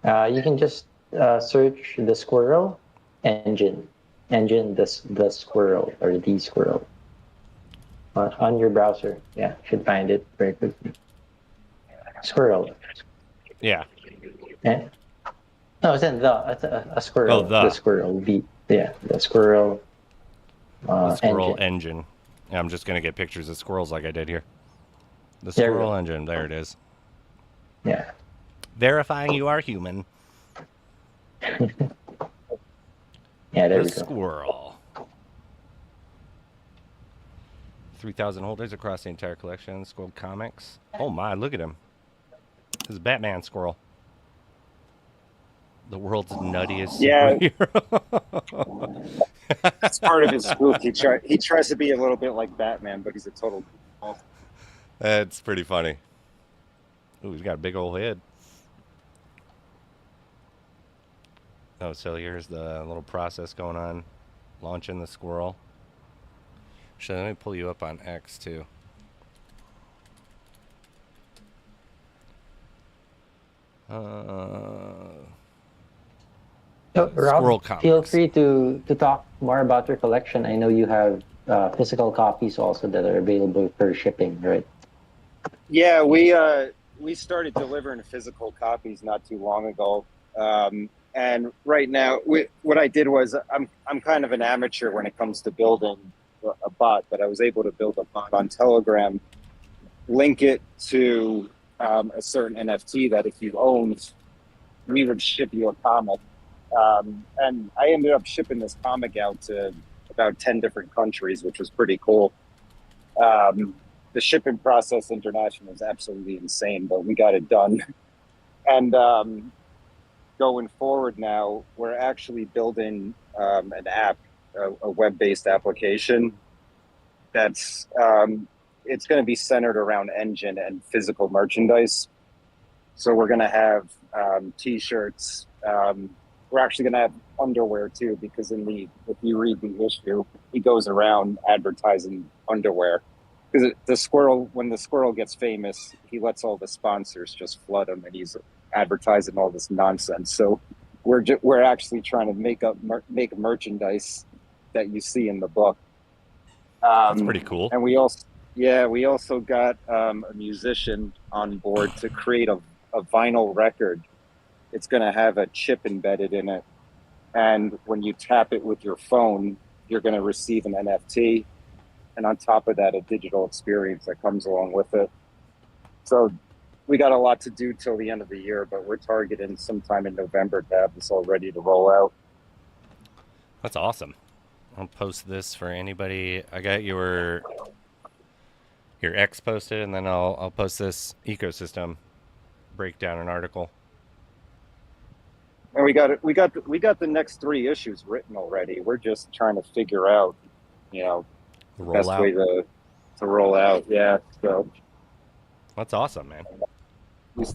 You can just search the squirrel engine. Engine the squirrel or the squirrel on your browser. Yeah, should find it very quickly. Squirrel. Yeah. Eh? No, it's in it's a squirrel. Oh, the. The squirrel. The squirrel The squirrel engine. engine. Yeah, I'm just going to get pictures of squirrels like I did here. The There we squirrel go. engine. There it is. Yeah. Verifying you are human. Yeah, there The we go. squirrel. 3,000 holders across the entire collection. Squirrel comics. Oh my, look at him. This is Batman Squirrel. The world's nuttiest Yeah. superhero. It's part of his spook. He tries to be a little bit like Batman, but he's a total. That's pretty funny. Ooh, he's got a big old head. Oh, so here's the little process going on. Launching the squirrel. Actually, let me pull you up on X, too. So, Squirrel Rob, feel comics. free to talk more about your collection. I know you have physical copies also that are available for shipping, right? Yeah, we started delivering physical copies not too long ago, and right now, what I did was I'm kind of an amateur when it comes to building a bot, but I was able to build a bot on Telegram, link it to a certain NFT that if you owned, we would ship you a comic. And I ended up shipping this comic out to about 10 different countries, which was pretty cool. The shipping process international is absolutely insane, but we got it done. And going forward now, we're actually building an app, a web-based application that's it's going to be centered around Enjin and physical merchandise. So we're going to have T-shirts. We're actually going to have underwear too, because if you read the issue, he goes around advertising underwear. Because when the squirrel gets famous, he lets all the sponsors just flood him, and he's advertising all this nonsense. So we're actually trying to make merchandise that you see in the book. That's pretty cool. And we also got a musician on board to create a vinyl record. It's going to have a chip embedded in it, and when you tap it with your phone, you're going to receive an NFT, and on top of that, a digital experience that comes along with it. So we got a lot to do till the end of the year, but we're targeting sometime in November to have this all ready to roll out. That's awesome. I'll post this for anybody. I got your X posted, and then I'll post this ecosystem breakdown and article. And we got the next 3 issues written already. We're just trying to figure out, the best way to roll out. Yeah, so that's awesome, man. We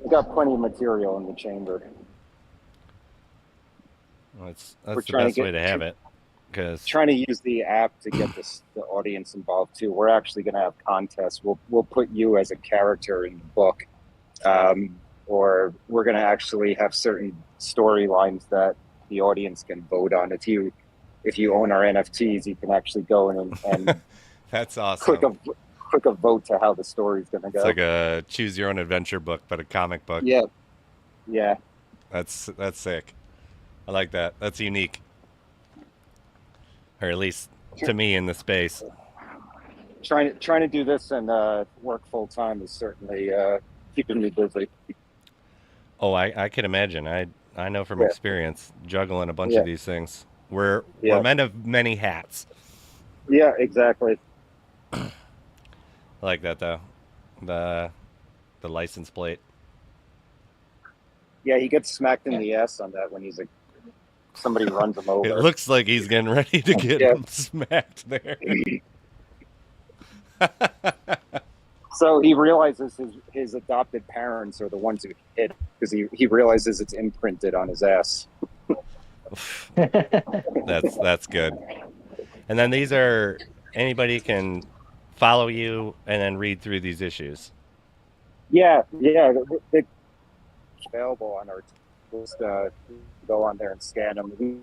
got plenty of material in the chamber. That's the best way to have it. Because trying to use the app to get the audience involved too. We're actually going to have contests. We'll put you as a character in the book, or we're going to actually have certain storylines that the audience can vote on. If you own our NFTs, you can actually go in and that's awesome. Click a vote to how the story's going to go. It's like a choose your own adventure book, but a comic book. Yeah. That's sick. I like that. That's unique. Or at least to me in the space. Trying to do this and work full time is certainly keeping me busy. Oh, I can imagine. I know from experience juggling a bunch of these things. We're men of many hats. Yeah, exactly. I like that though. The license plate. Yeah, he gets smacked in the ass on that when somebody runs him over. It looks like he's getting ready to get him smacked there. So he realizes his adopted parents are the ones who hit him, because he realizes it's imprinted on his ass. That's good. And then these are, anybody can follow you and then read through these issues. Yeah. They're available on our just go on there and scan them.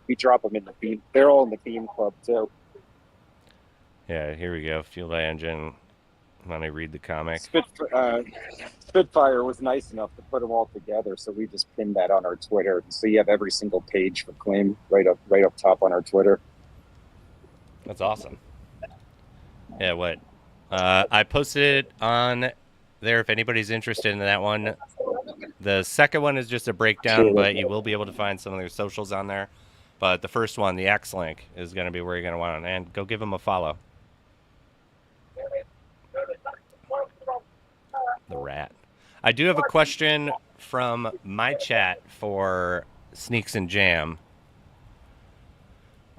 We drop them in the theme. They're all in the theme club too. Yeah, here we go. Fueled by Engine. Let me read the comic. Spitfire was nice enough to put them all together, so we just pinned that on our Twitter. So you have every single page for Claim right up top on our Twitter. That's awesome. Yeah, what? I posted it on there if anybody's interested in that one. The second one is just a breakdown, but you will be able to find some of their socials on there. But the first one, the X link, is going to be where you're going to want to, and go give them a follow. The rat. I do have a question from my chat for Sneaks and Jam.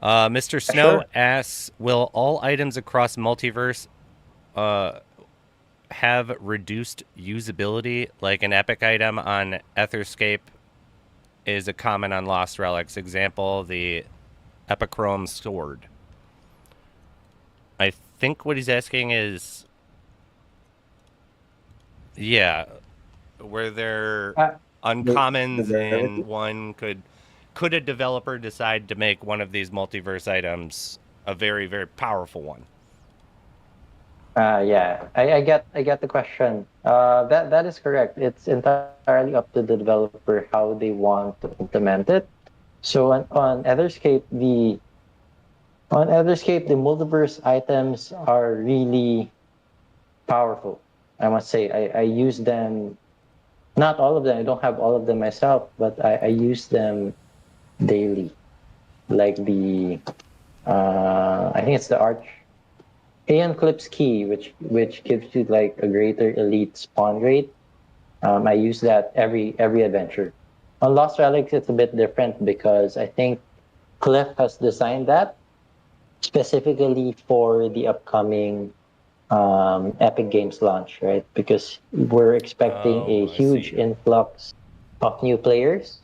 Mr. Snow asks, will all items across Multiverse have reduced usability, like an epic item on Etherscape is a common on Lost Relics? Example, the Epichrome Sword. I think what he's asking is, yeah, were there uncommons in one? Could a developer decide to make one of these multiverse items a very, very powerful one? Yeah, I get the question. That is correct. It's entirely up to the developer how they want to implement it. So on Etherscape, the multiverse items are really powerful. I must say, I use them. Not all of them. I don't have all of them myself, but I use them daily. Like the, I think it's the Aeon Clips key, which gives you like a greater elite spawn rate. I use that every adventure. On Lost Relics, it's a bit different because I think Cliff has designed that specifically for the upcoming Epic Games launch, right? Because we're expecting a huge influx of new players,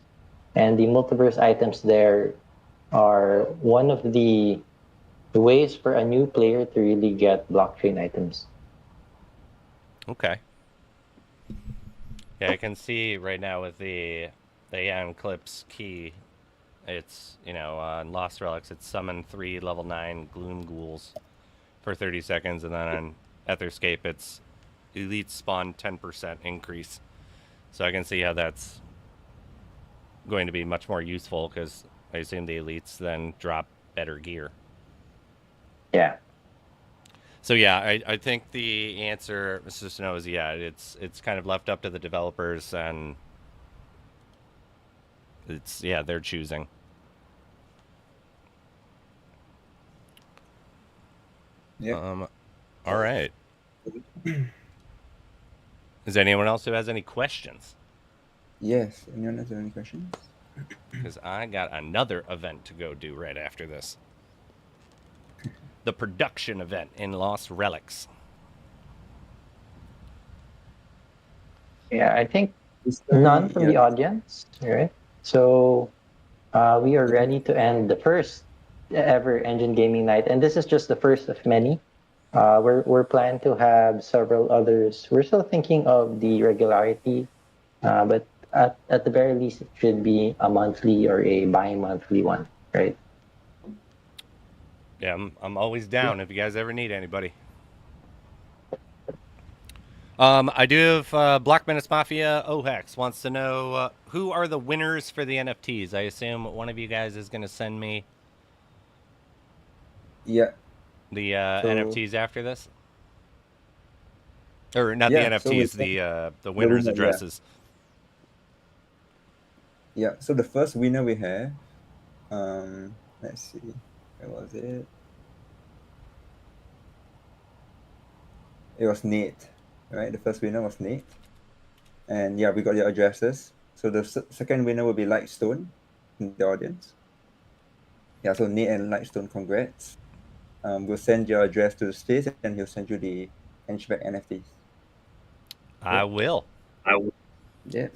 and the multiverse items there are one of the ways for a new player to really get blockchain items. Okay. Yeah, I can see right now with the Aeon Clips key, it's, on Lost Relics, it's summon 3 level 9 Gloom Ghouls for 30 seconds, and then on Etherscape, it's elite spawn 10% increase. So I can see how that's going to be much more useful, because I assume the elites then drop better gear. Yeah. So yeah, I think the answer, Mr. Snow, is yeah. It's kind of left up to the developers, and they're choosing. Yeah. All right. Is there anyone else who has any questions? Yes. Anyone has any questions? Because I got another event to go do right after this. The production event in Lost Relics. Yeah, I think none from the audience, right? So we are ready to end the first ever Enjin Gaming Night, and this is just the first of many. We're planning to have several others. We're still thinking of the regularity, but at the very least, it should be a monthly or a bi-monthly one, right? Yeah, I'm always down if you guys ever need anybody. I do have Black Menace Mafia Ohex wants to know who are the winners for the NFTs. I assume one of you guys is going to send me the NFTs after this, or not the NFTs, the winners' addresses. Yeah. So the first winner we have, let's see, where was it? It was Nate, right? The first winner was Nate. And yeah, we got your addresses. So the second winner will be Lightstone in the audience. Yeah, so Nate and Lightstone, congrats. We'll send your address to the space, and he'll send you the Henchback NFTs. I will. Yeah.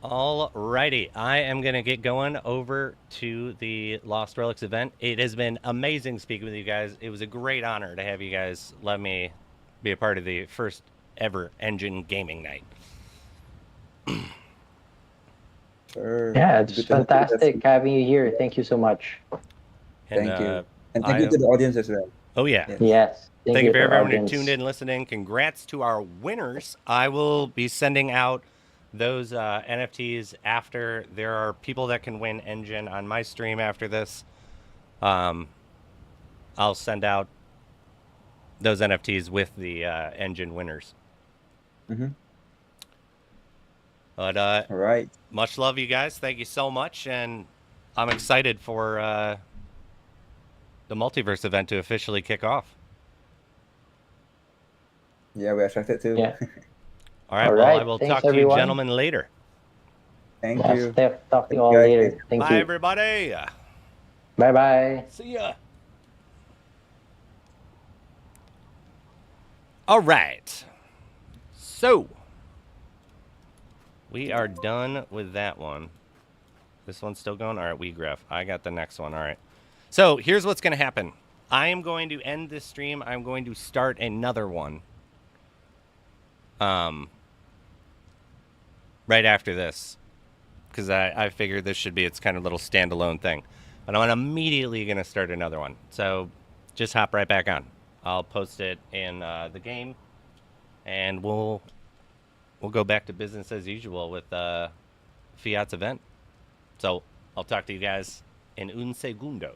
Alrighty, I am going to get going over to the Lost Relics event. It has been amazing speaking with you guys. It was a great honor to have you guys let me be a part of the first ever Enjin Gaming Night. Sure. Yeah, it's Good to have you with us. fantastic having you here. Thank you so much. And, Thank you. And thank you I- to the audience as well. Oh yeah. Yes. Yes. Thank you for to our everyone who audience. tuned in, listening. Congrats to our winners. I will be sending out those NFTs after. There are people that can win Enjin on my stream after this. I'll send out those NFTs with the Enjin winners. Mm-hmm. But All right. much love, you guys. Thank you so much, and I'm excited for the multiverse event to officially kick off. Yeah, we're excited too. Yeah. All right. All Well, I right, will thanks, talk to you everyone. gentlemen later. Thank Yeah, you. Steph, talk to Thank you all guys. later. Thank Bye, you. everybody. Bye bye. See ya. All right. So, we are done with that one. This one's still going? All right, WeGraph. I got the next one. All right. So, here's what's going to happen. I am going to end this stream. I'm going to start another one. Right after this. Because I figured this should be its kind of little standalone thing. But I'm immediately going to start another one. So, just hop right back on. I'll post it in the game. And we'll go back to business as usual with Fiat's event. So, I'll talk to you guys in un segundo.